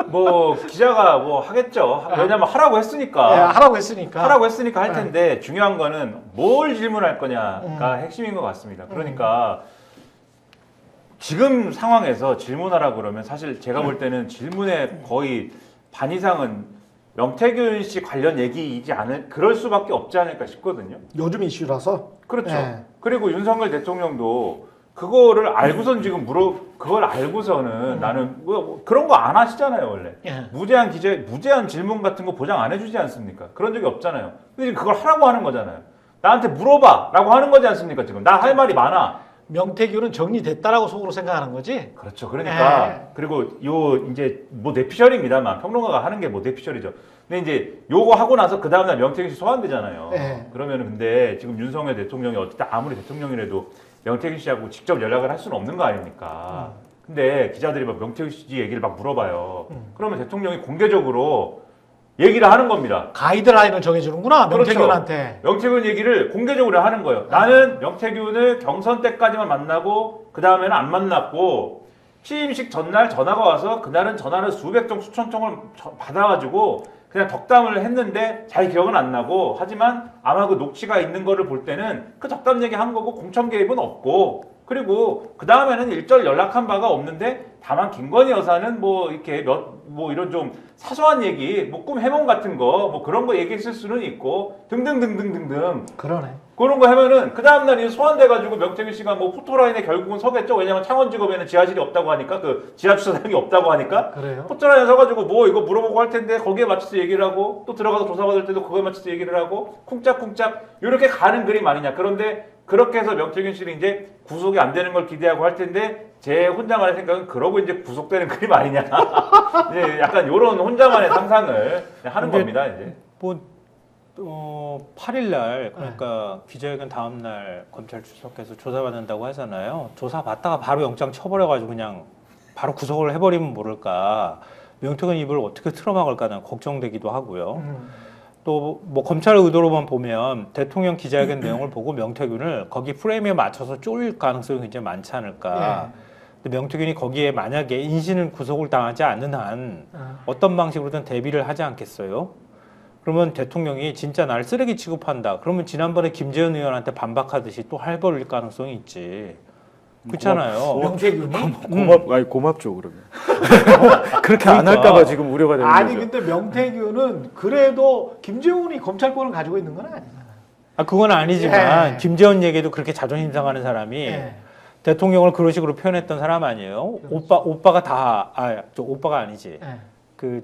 뭐 기자가 뭐 하겠죠. 왜냐면 하라고 했으니까. 네, 하라고 했으니까. 하라고 했으니까 할 텐데 중요한 거는 뭘 질문할 거냐가 핵심인 것 같습니다. 그러니까 지금 상황에서 질문하라 그러면 사실 제가 볼 때는 질문의 거의 반 이상은 명태균 씨 관련 얘기이지 않을 그럴 수밖에 없지 않을까 싶거든요. 요즘 이슈라서. 그렇죠. 네. 그리고 윤석열 대통령도 그거를 알고선 지금 그걸 알고서는 나는 뭐 그런 거 안 하시잖아요 원래. 예. 무제한 질문 같은 거 보장 안 해주지 않습니까? 그런 적이 없잖아요. 근데 지금 그걸 하라고 하는 거잖아요. 나한테 물어봐라고 하는 거지 않습니까? 지금 나 할 말이 많아. 명태균은 정리됐다라고 속으로 생각하는 거지. 그렇죠. 그러니까 네. 그리고 요 이제 뭐 뇌피셜입니다만 평론가가 하는 게 뭐 뇌피셜이죠. 근데 이제 요거 하고 나서 그 다음날 명태균 씨 소환되잖아요. 네. 그러면은 근데 지금 윤석열 대통령이 어쨌든 아무리 대통령이라도 명태균 씨하고 직접 연락을 할 수는 없는 거 아닙니까? 근데 기자들이 막 명태균 씨 얘기를 막 물어봐요. 그러면 대통령이 공개적으로 얘기를 하는 겁니다. 가이드라인을 정해주는구나. 그렇죠. 명태균한테. 명태균 얘기를 공개적으로 하는 거예요. 나는 명태균을 경선 때까지만 만나고 그 다음에는 안 만났고 취임식 전날 전화가 와서 그날은 전화를 수백 통 수천 통을 받아가지고 그냥 덕담을 했는데 잘 기억은 안 나고 하지만 아마 그 녹취가 있는 거를 볼 때는 그 덕담 얘기 한 거고 공천 개입은 없고 그리고 그 다음에는 일절 연락한 바가 없는데 다만 김건희 여사는 뭐 이렇게 뭐 이런 좀 사소한 얘기 뭐 꿈 해몽 같은 거 뭐 그런 거 얘기했을 수는 있고 등등등등등등 그러네. 그런 거 하면은 그 다음날 이 소환돼가지고 명태균 씨가 뭐 포토라인에 결국은 서겠죠. 왜냐면 창원지검에는 지하실이 없다고 하니까 그 지하주차장이 없다고 하니까 그래요? 포토라인에 서가지고 뭐 이거 물어보고 할 텐데 거기에 맞춰서 얘기를 하고 또 들어가서 조사받을 때도 그거에 맞춰서 얘기를 하고 쿵짝쿵짝 이렇게 가는 그림 아니냐. 그런데 그렇게 해서 명태균 씨는 이제 구속이 안 되는 걸 기대하고 할 텐데 제 혼자만의 생각은 그러고 이제 구속되는 그림 아니냐. 이제 약간 이런 혼자만의 상상을 하는 겁니다. 이제. 뭐 8일 날 그러니까 기자회견 다음 날 검찰 출석해서 조사받는다고 하잖아요. 조사 받다가 바로 영장 쳐버려가지고 그냥 바로 구속을 해버리면 모를까. 명태균 입을 어떻게 틀어막을까 걱정되기도 하고요. 또 뭐 검찰 의도로만 보면 대통령 기자회견 내용을 보고 명태균을 거기 프레임에 맞춰서 쫄릴 가능성이 굉장히 많지 않을까. 근데 명태균이 거기에 만약에 인신 구속을 당하지 않는 한 어떤 방식으로든 대비를 하지 않겠어요? 그러면 대통령이 진짜 나를 쓰레기 취급한다. 그러면 지난번에 김재현 의원한테 반박하듯이 또 해버릴 가능성이 있지. 그렇잖아요. 명태균이? 고맙죠 그러면. 그렇게 안 할까봐 지금 우려가 되는 아니 거죠. 근데 명태균은 그래도 김재훈이 검찰권을 가지고 있는 건 아니잖아. 아 그건 아니지만 예. 김재원 얘기도 그렇게 자존심 상하는 사람이 예. 대통령을 그런 식으로 표현했던 사람 아니에요? 오빠가 저 오빠가 아니지. 예. 그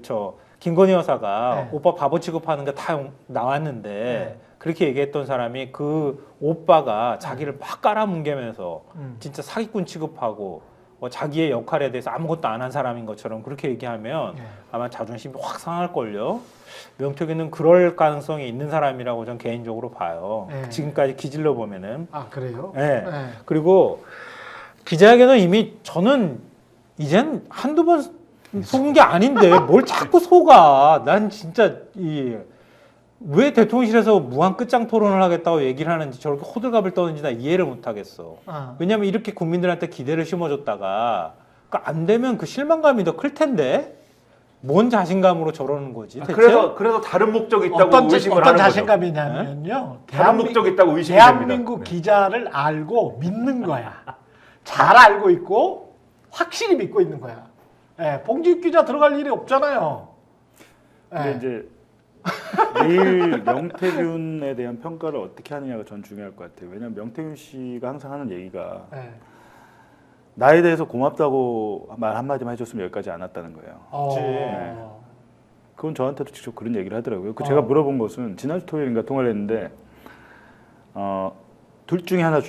김건희 여사가 예. 오빠 바보 취급하는 게 다 나왔는데 예. 그렇게 얘기했던 사람이 그 오빠가 자기를 막 깔아뭉개면서 진짜 사기꾼 취급하고 자기의 역할에 대해서 아무것도 안 한 사람인 것처럼 그렇게 얘기하면 예. 아마 자존심이 확 상할걸요. 명태균은 그럴 가능성이 있는 사람이라고 전 개인적으로 봐요. 예. 지금까지 기질러 보면은. 아 그래요? 예. 그리고 기자회견은 이미 저는 이젠 한두 번 속은 게 아닌데 뭘 자꾸 속아. 난 진짜 왜 대통령실에서 무한 끝장 토론을 하겠다고 얘기를 하는지 저렇게 호들갑을 떠는지 나 이해를 못 하겠어. 왜냐면 이렇게 국민들한테 기대를 심어줬다가 안 되면 그 실망감이 더 클 텐데 뭔 자신감으로 저러는 거지 대체? 그래서 다른 목적이 있다고 의심을 어떤 하는 거죠. 자신감이냐면요. 다른 목적이 있다고 의심이 됩니다. 대한민국 기자를 알고 믿는 거야. 잘 알고 있고 확실히 믿고 있는 거야. 예, 봉지욱 기자 들어갈 일이 없잖아요. 근데 예. 이제 내일 명태균에 대한 평가를 어떻게 하느냐가 전 중요할 것 같아요. 왜냐하면 명태균 씨가 항상 하는 얘기가 예. 나에 대해서 고맙다고 말 한마디만 해줬으면 여기까지 안 왔다는 거예요. 그건 저한테도 직접 그런 얘기를 하더라고요. 제가 물어본 것은 지난주 토요일인가 통화를 했는데 둘 중에 하나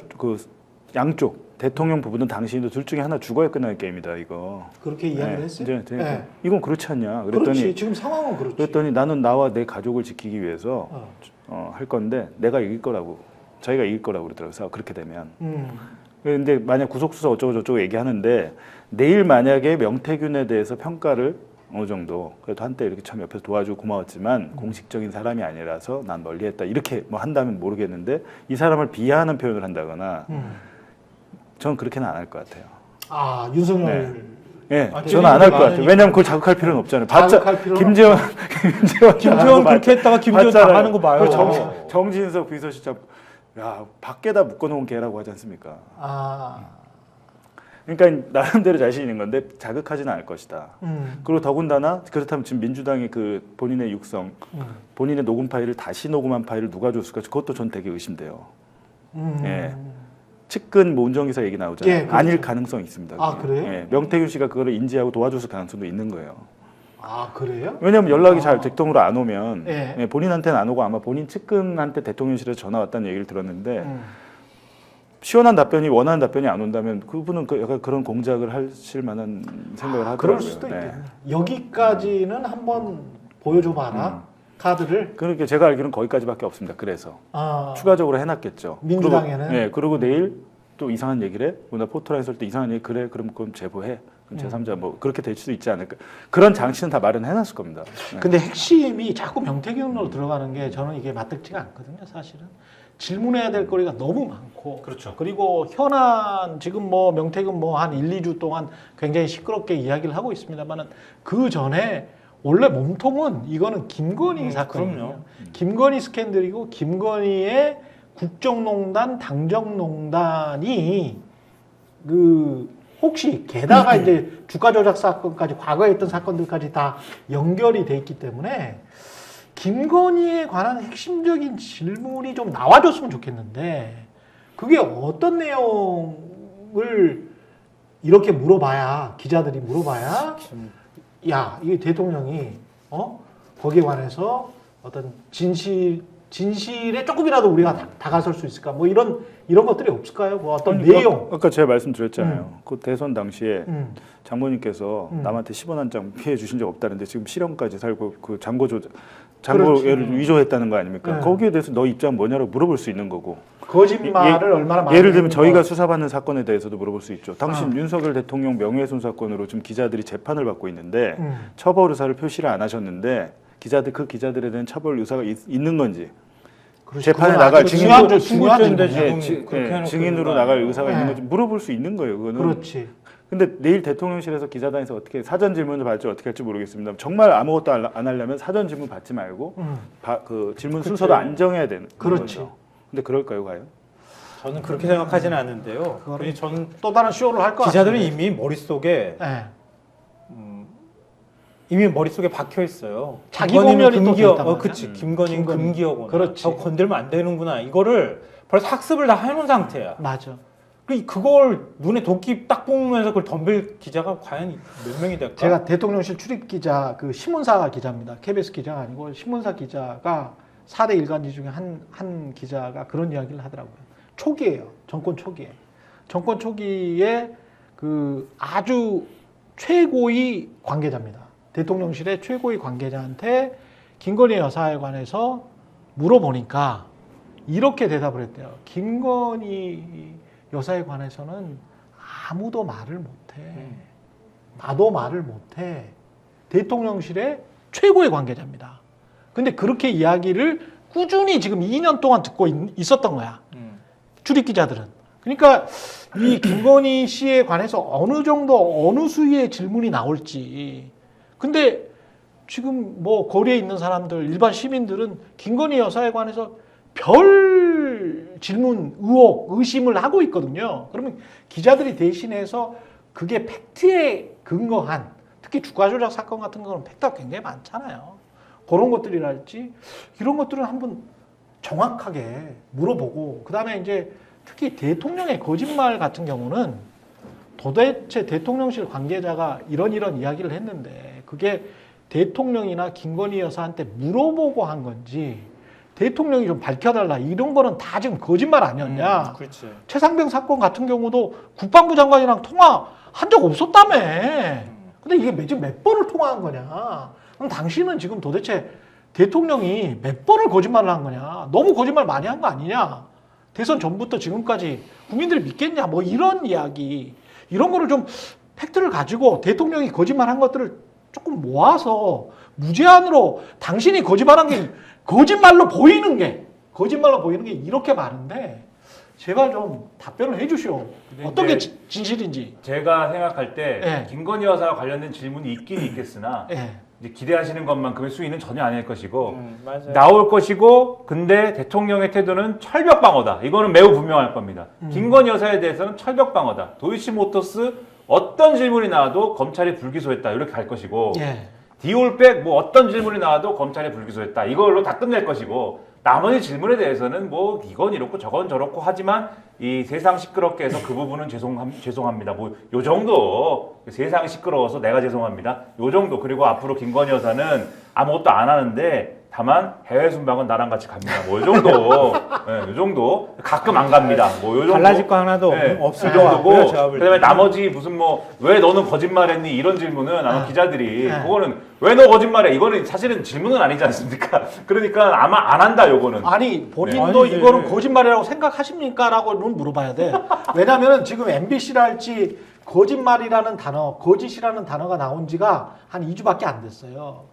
양쪽 대통령 부부는 당신도 둘 중에 하나 죽어야 끝나는 게임이다 이거. 그렇게 이야기를 했어요? 이제 이건 그렇지 않냐? 그렇지. 지금 상황은 그렇지. 그랬더니 나는 나와 내 가족을 지키기 위해서 할 건데 내가 이길 거라고 저희가 이길 거라고 그러더라고요. 그렇게 되면. 근데 만약 구속수사 어쩌고 저쩌고 얘기하는데 내일 만약에 명태균에 대해서 평가를 어느 정도 그래도 한때 이렇게 참 옆에서 도와주고 고마웠지만 공식적인 사람이 아니라서 난 멀리했다 이렇게 뭐 한다면 모르겠는데 이 사람을 비하하는 표현을 한다거나 저는 그렇게는 안 할 것 같아요. 아 윤석열. 예, 저는 안 할 것 같아요. 왜냐하면 그걸 자극할 필요는 없잖아요. 자극할 필요는 김재원 그렇게 했다가 김재원 당하는 거 봐요. 정진석 비서실장 야 밖에다 묶어놓은 개라고 하지 않습니까? 그러니까 나름대로 자신 있는 건데 자극하지는 않을 것이다. 그리고 더군다나 그렇다면 지금 민주당이 그 본인의 육성, 본인의 녹음 파일을 다시 녹음한 파일을 누가 줬을까? 그것도 전 되게 의심돼요. 예. 측근 뭐 운전기사 얘기 나오잖아요. 예, 그렇죠. 아닐 가능성이 있습니다. 아, 그래요? 예, 명태균 씨가 그거를 인지하고 도와줬을 가능성도 있는 거예요. 아 그래요? 왜냐하면 연락이 잘 대통령으로 안 오면 예. 본인한테는 안 오고 아마 본인 측근한테 대통령실에서 전화 왔다는 얘기를 들었는데 시원한 답변이 원하는 답변이 안 온다면 그분은 약간 그런 공작을 하실 만한 생각을 하더라고요. 그럴 수도 있겠네. 여기까지는 한번 보여줘봐라 카드를. 그러니까 제가 알기로는 거기까지밖에 없습니다. 그래서 추가적으로 해놨겠죠. 민주당에는? 네, 그리고 내일 또 이상한 얘기를 해. 나 포토라인 할 때 이상한 얘기 그래. 그럼 그건 제보해. 그럼 제3자 뭐 그렇게 될 수도 있지 않을까. 그런 장치는 다 마련해놨을 겁니다. 네. 근데 핵심이 자꾸 명태균으로 들어가는 게 저는 이게 맞득지가 않거든요. 사실은 질문해야 될 거리가 너무 많고, 그렇죠. 그리고 현안 지금 뭐 명태균 뭐 한 1, 2주 동안 굉장히 시끄럽게 이야기를 하고 있습니다만은 그 전에 원래 몸통은 이거는 김건희 사건이에요. 그럼요. 김건희 스캔들이고 김건희의 국정농단, 당정농단이 그 혹시 게다가 이제 주가 조작 사건까지 과거에 있던 사건들까지 다 연결이 돼 있기 때문에 김건희에 관한 핵심적인 질문이 좀 나와줬으면 좋겠는데 그게 어떤 내용을 이렇게 물어봐야 기자들이 물어봐야 야 이게 대통령이 거기에 관해서 어떤 진실에 조금이라도 우리가 다가설 수 있을까? 뭐 이런 것들이 없을까요? 뭐 어떤 내용? 아까 제가 말씀드렸잖아요. 그 대선 당시에 음. 장모님께서 남한테 10원 한 장 피해 주신 적 없다는데 지금 실형까지 살고 그 그렇지. 장고를 위조했다는 거 아닙니까? 네. 거기에 대해서 너 입장 뭐냐고 물어볼 수 있는 거고. 거짓말을 얼마나 많이 예를 들면 했는가. 저희가 수사받는 사건에 대해서도 물어볼 수 있죠. 당신 아. 윤석열 대통령 명예훼손 사건으로 지금 기자들이 재판을 받고 있는데 음. 처벌 의사를 표시를 안 하셨는데 그 기자들에 대한 처벌 의사가 있는 건지 그렇지. 재판에 그건 나갈 아주 증인 중요한 증거인데 질문이야. 지금 그렇게 해놓고 증인으로 있는 거 나갈 아니에요? 의사가 네. 있는 건지 물어볼 수 있는 거예요. 그거는. 그렇지. 근데 내일 대통령실에서 기자단에서 어떻게 사전 질문을 받을지 어떻게 할지 모르겠습니다. 정말 아무것도 안 하려면 사전 질문 받지 말고 그 질문 그치. 순서도 안 정해야 되는 그렇지. 거죠. 근데 그럴까요, 과연? 저는 그렇게 생각하지는 않는데요. 그거는 저는 또 다른 쇼를 할 거 기자들은 이미 머릿속에 네. 이미 머릿속에 박혀 있어요. 자기 김건희는 공연이 또 금기어, 있단 말이야. 그치. 김건희는 김건희. 금기어구나. 그렇지. 저거 건들면 안 되는구나. 이거를 벌써 학습을 다 해놓은 상태야. 맞아. 그걸 눈에 도끼 딱 뽑으면서 그걸 덤빌 기자가 과연 몇 명이 될까? 제가 대통령실 출입 기자 그 신문사 기자입니다. KBS 기자가 아니고 신문사 기자가 4대 일간지 중에 한 기자가 그런 이야기를 하더라고요. 초기예요. 정권 초기에. 정권 초기에 그 아주 최고위 관계자입니다. 대통령실의 최고위 관계자한테 김건희 여사에 관해서 물어보니까 이렇게 대답을 했대요. 김건희 여사에 관해서는 아무도 말을 못해. 나도 말을 못해. 대통령실의 최고의 관계자입니다. 근데 그렇게 이야기를 꾸준히 지금 2년 동안 듣고 있었던 거야. 출입 기자들은. 그러니까 이 김건희 씨에 관해서 어느 정도 어느 수위의 질문이 나올지. 근데 지금 뭐 거리에 있는 사람들 일반 시민들은 김건희 여사에 관해서 별 질문, 의혹, 의심을 하고 있거든요. 그러면 기자들이 대신해서 그게 팩트에 근거한 특히 주가 조작 사건 같은 거는 팩트가 굉장히 많잖아요. 그런 것들이랄지 이런 것들은 한번 정확하게 물어보고 그다음에 이제 특히 대통령의 거짓말 같은 경우는 도대체 대통령실 관계자가 이런 이야기를 했는데 그게 대통령이나 김건희 여사한테 물어보고 한 건지 대통령이 좀 밝혀달라 이런 거는 다 지금 거짓말 아니었냐. 그렇지. 최상병 사건 같은 경우도 국방부 장관이랑 통화한 적 없었다며. 근데 이게 지금 몇 번을 통화한 거냐. 그럼 당신은 지금 도대체 대통령이 몇 번을 거짓말을 한 거냐. 너무 거짓말 많이 한 거 아니냐. 대선 전부터 지금까지 국민들이 믿겠냐. 뭐 이런 이야기. 이런 거를 좀 팩트를 가지고 대통령이 거짓말한 것들을 조금 모아서 무제한으로 당신이 거짓말한 게 거짓말로 보이는 게 이렇게 많은데 제발 좀 답변을 해주시오. 어떤 게 진실인지. 제가 생각할 때 예. 김건희 여사와 관련된 질문이 있긴 있겠으나 예. 이제 기대하시는 것만큼의 수위는 전혀 아닐 것이고 맞아요. 나올 것이고 근데 대통령의 태도는 철벽 방어다. 이거는 매우 분명할 겁니다. 김건희 여사에 대해서는 철벽 방어다. 도이치모터스 어떤 질문이 나와도 검찰이 불기소했다. 이렇게 갈 것이고 예. 디올백 뭐 어떤 질문이 나와도 검찰이 불기소했다. 이걸로 다 끝낼 것이고 나머지 질문에 대해서는 뭐 이건 이렇고 저건 저렇고 하지만 이 세상 시끄럽게 해서 그 부분은 죄송합니다. 뭐 요 정도 세상이 시끄러워서 내가 죄송합니다. 요 정도 그리고 앞으로 김건희 여사는 아무것도 안 하는데 다만 해외 순방은 나랑 같이 갑니다. 뭐 이 정도, 이 정도. 가끔 안 갑니다. 뭐 이 정도. 달라질 거 하나도 없을 것 같고요. 제가 볼 그다음에 때는. 나머지 무슨 뭐 왜 너는 거짓말했니 이런 질문은 아마 기자들이 그거는 왜 너 거짓말해? 이거는 사실은 질문은 아니지 않습니까? 그러니까 아마 안 한다 요거는. 아니 본인도 아니지. 이거는 거짓말이라고 생각하십니까? 라고는 물어봐야 돼. 왜냐하면 지금 MBC랄지 거짓말이라는 단어, 거짓이라는 단어가 나온 지가 한 2주밖에 안 됐어요.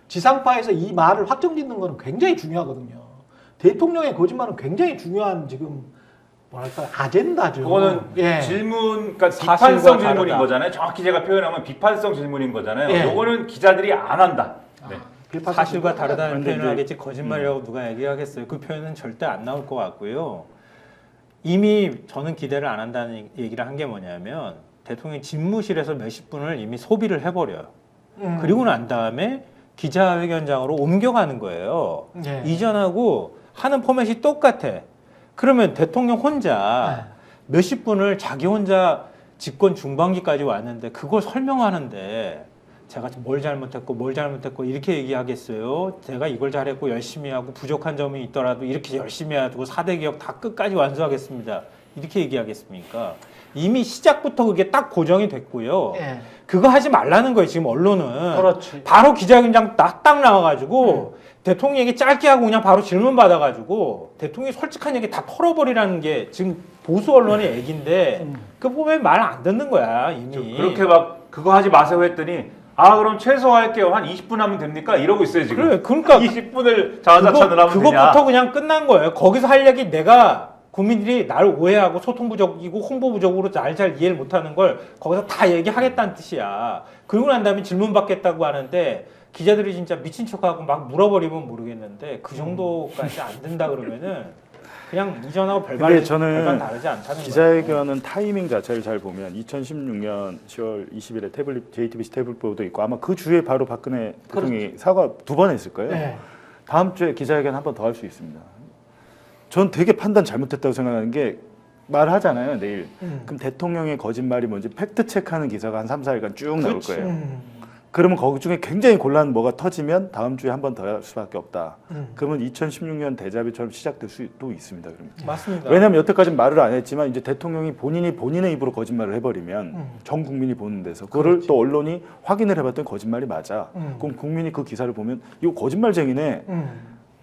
지상파에서 이 말을 확정짓는 거는 굉장히 중요하거든요. 대통령의 거짓말은 굉장히 중요한 지금 뭐랄까 아젠다죠. 그거는 예. 질문, 그러니까 사실과 비판성 질문인 다르다. 거잖아요. 정확히 제가 표현하면 비판성 질문인 거잖아요. 예. 요거는 기자들이 안 한다. 네. 비판성 사실과 질문. 다르다는 근데 표현을 이제- 하겠지 거짓말이라고 누가 얘기하겠어요. 그 표현은 절대 안 나올 것 같고요. 이미 저는 기대를 안 한다는 얘기를 한 게 뭐냐면 대통령이 집무실에서 몇십 분을 이미 소비를 해버려요. 그리고 난 다음에 기자회견장으로 옮겨가는 거예요. 예. 이전하고 하는 포맷이 똑같아. 그러면 대통령 혼자 몇십 분을 자기 혼자 집권 중반기까지 왔는데 그걸 설명하는데 제가 뭘 잘못했고 이렇게 얘기하겠어요. 제가 이걸 잘했고 열심히 하고 부족한 점이 있더라도 이렇게 열심히 하고 4대 개혁 다 끝까지 완수하겠습니다. 이렇게 얘기하겠습니까? 이미 시작부터 그게 딱 고정이 됐고요. 예. 그거 하지 말라는 거예요. 지금 언론은. 그렇지. 바로 기자회견장 딱 나와가지고 대통령에게 짧게 하고 그냥 바로 질문 받아가지고 대통령이 솔직한 얘기 다 털어버리라는 게 지금 보수 언론의 얘기인데 그 보면 말 안 듣는 거야 이미. 그렇게 막 그거 하지 마세요 했더니 아 그럼 최소 할게요. 한 20분 하면 됩니까? 이러고 있어요 지금. 그래, 그러니까 20분을 자화자찬을 하면 그것부터 되냐? 그냥 끝난 거예요. 거기서 할 얘기 내가 국민들이 나를 오해하고 소통 부족이고 홍보 부족으로 날 잘 이해를 못하는 걸 거기서 다 얘기하겠다는 뜻이야. 그러고 난 다음에 질문 받겠다고 하는데 기자들이 진짜 미친 척하고 막 물어버리면 모르겠는데 그 정도까지 안 된다 그러면은 그냥 이전하고 근데 별반 저는 다르지 않다는 거예요. 기자회견은 타이밍 자체를 잘 보면 2016년 10월 20일에 JTBC 태블릿 보도 있고 아마 그 주에 바로 박근혜 대통령이 사과 2번 했을 거예요. 네. 다음 주에 기자회견 한 번 더 할 수 있습니다. 전 되게 판단 잘못했다고 생각하는 게 말하잖아요 내일. 그럼 대통령의 거짓말이 뭔지 팩트 체크하는 기사가 한 3, 4일간 쭉 나올 거예요. 그러면 거기 중에 굉장히 곤란 뭐가 터지면 다음 주에 한 번 더 할 수밖에 없다. 그러면 2016년 대자뷰처럼 시작될 수도 있습니다. 그러면. 맞습니다. 왜냐하면 여태까지 말을 안 했지만 이제 대통령이 본인의 입으로 거짓말을 해버리면 전 국민이 보는 데서 그거를 또 언론이 확인을 해봤더니 거짓말이 맞아. 그럼 국민이 그 기사를 보면 이거 거짓말쟁이네.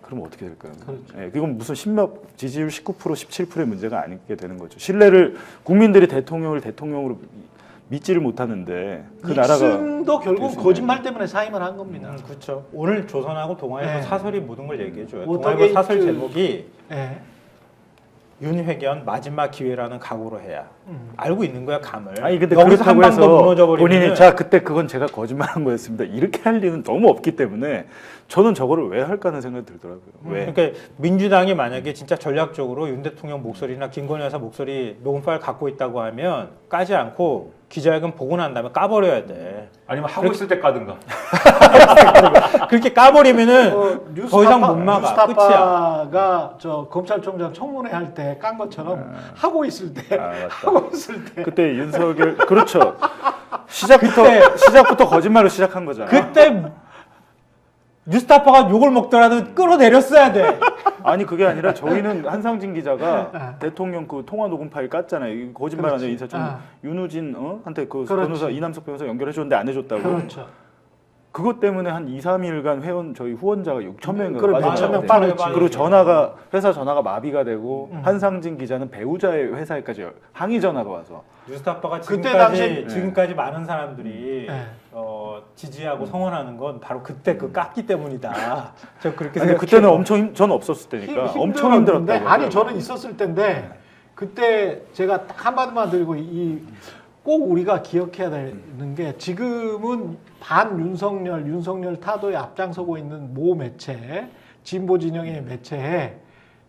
그럼 어떻게 될까요? 예, 이건 무슨 십몇 지지율 19% 17%의 문제가 아니게 되는 거죠. 신뢰를 국민들이 대통령으로 믿지를 못하는데 그 나라가 닉슨도 결국 되겠습니다. 거짓말 때문에 사임을 한 겁니다. 그렇죠. 오늘 조선하고 동아일보 네. 사설이 모든 걸 얘기해줘요. 워터게이트- 동아일보 사설 제목이 예. 윤회견 마지막 기회라는 각오로 해야. 알고 있는 거야 감을. 아니 근데 여기서 한 그렇다고 방 더 해서 무너져 버리면 본인이 자 그때 그건 제가 거짓말한 거였습니다. 이렇게 할 리는 너무 없기 때문에 저는 저거를 왜 할까 하는 생각이 들더라고요. 왜? 그러니까 민주당이 만약에 진짜 전략적으로 윤 대통령 목소리나 김건희 여사 목소리 녹음 파일 갖고 있다고 하면 까지 않고 기자회견 보고 난 다음에 까버려야 돼. 아니면 하고 있을 때 까든가. 그렇게 까버리면은 더 이상 못 막아. 끝이야. 뉴스타파가 저 검찰총장 청문회 할 때 깐 것처럼 하고 있을 때 맞다. 하고 있을 때 그때 윤석열 그렇죠. 시작부터 거짓말로 시작한 거잖아. 그때 뉴스타파가 욕을 먹더라도 끌어내렸어야 돼. 아니 그게 아니라 저희는 한상진 기자가 대통령 그 통화 녹음 파일 깠잖아요. 이거 거짓말 아니야 인사청 윤우진 한테 그 그렇지. 변호사 이남석 변호사 연결해 줬는데 안 해줬다고. 그렇죠. 그것 때문에 한 2, 3일간 회원 저희 후원자가 6천 명인가 그래, 빠졌어요. 몇천 명 네. 빠졌지. 그리고 회사 전화가 마비가 되고 한상진 기자는 배우자의 회사에까지 항의 전화가 와서 뉴스타파가 그때 지금까지 많은 사람들이 네. 지지하고 성원하는 건 바로 그때 그 깠기 때문이다. 저 그렇게 근데 생각해요. 그때는 엄청 저는 없었을 때니까 엄청 힘들었는데, 힘들었다고. 아니 저는 있었을 텐데 그때 제가 딱 한마디만 드리고 꼭 우리가 기억해야 되는 게 지금은 반 윤석열 타도에 앞장서고 있는 모 매체 진보 진영의 매체에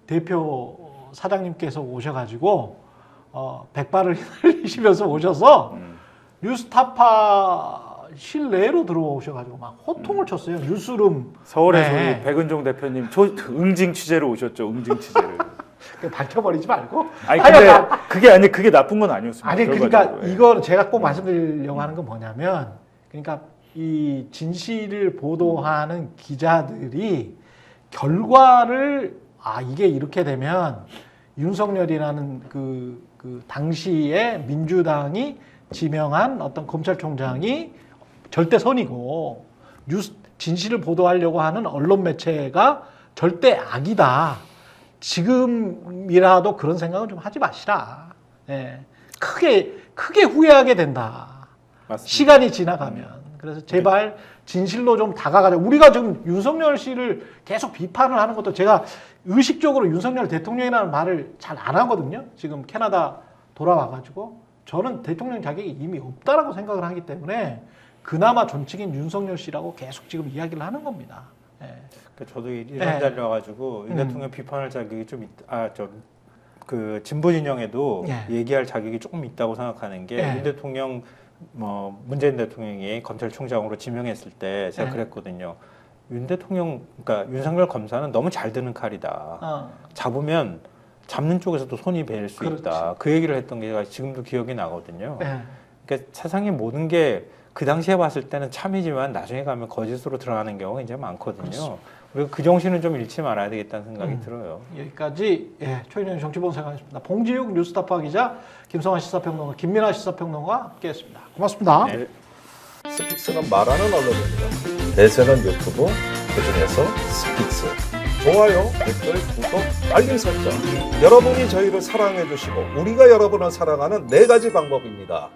대표 사장님께서 오셔가지고 백발을 휘날리시면서 오셔서 뉴스타파 실내로 들어오셔가지고 막 호통을 쳤어요. 뉴스룸 서울에 네. 저희 백은종 대표님 응징 취재로 오셨죠. 응징 취재를. 밝혀버리지 말고. 아니 근데 그게 나쁜 건 아니었습니다. 아니 그러니까 결과적으로. 예. 이거 제가 꼭 말씀드리려고 하는 건 뭐냐면 그러니까 이 진실을 보도하는 기자들이 결과를 이게 이렇게 되면 윤석열이라는 그 당시에 민주당이 지명한 어떤 검찰총장이 절대 선이고 진실을 보도하려고 하는 언론 매체가 절대 악이다. 지금이라도 그런 생각은 좀 하지 마시라. 예. 크게 후회하게 된다. 맞습니다. 시간이 지나가면. 그래서 제발 진실로 좀 다가가자. 우리가 지금 윤석열 씨를 계속 비판을 하는 것도 제가 의식적으로 윤석열 대통령이라는 말을 잘 안 하거든요. 지금 캐나다 돌아와가지고 저는 대통령 자격이 이미 없다라고 생각을 하기 때문에 그나마 존칭인 윤석열 씨라고 계속 지금 이야기를 하는 겁니다. 예. 그러니까 저도 이런 자리에 와가지고 윤 대통령 비판할 자격이 좀 그 진보 진영에도 예. 얘기할 자격이 조금 있다고 생각하는 게 예. 윤 대통령 문재인 대통령이 검찰총장으로 지명했을 때 제가 예. 그랬거든요. 윤 대통령, 그러니까 윤석열 검사는 너무 잘 드는 칼이다. 잡으면 잡는 쪽에서도 손이 베일 수 그렇지. 있다. 그 얘기를 했던 게 지금도 기억이 나거든요. 예. 그러니까 세상의 모든 게 그 당시에 봤을 때는 참이지만 나중에 가면 거짓으로 드러나는 경우가 이제 많거든요. 그리고 그 정신은 좀 잃지 말아야 되겠다는 생각이 들어요. 여기까지 초인형 정치본 생각하겠습니다. 봉지욱 뉴스타파 기자, 김성환 시사평론가, 김민아 시사평론가 함께했습니다. 고맙습니다. 네. 스픽스는 말하는 언론입니다. 대세는 유튜브, 그중에서 스픽스. 좋아요, 댓글, 구독, 알림 설정. 여러분이 저희를 사랑해 주시고 우리가 여러분을 사랑하는 4가지 방법입니다.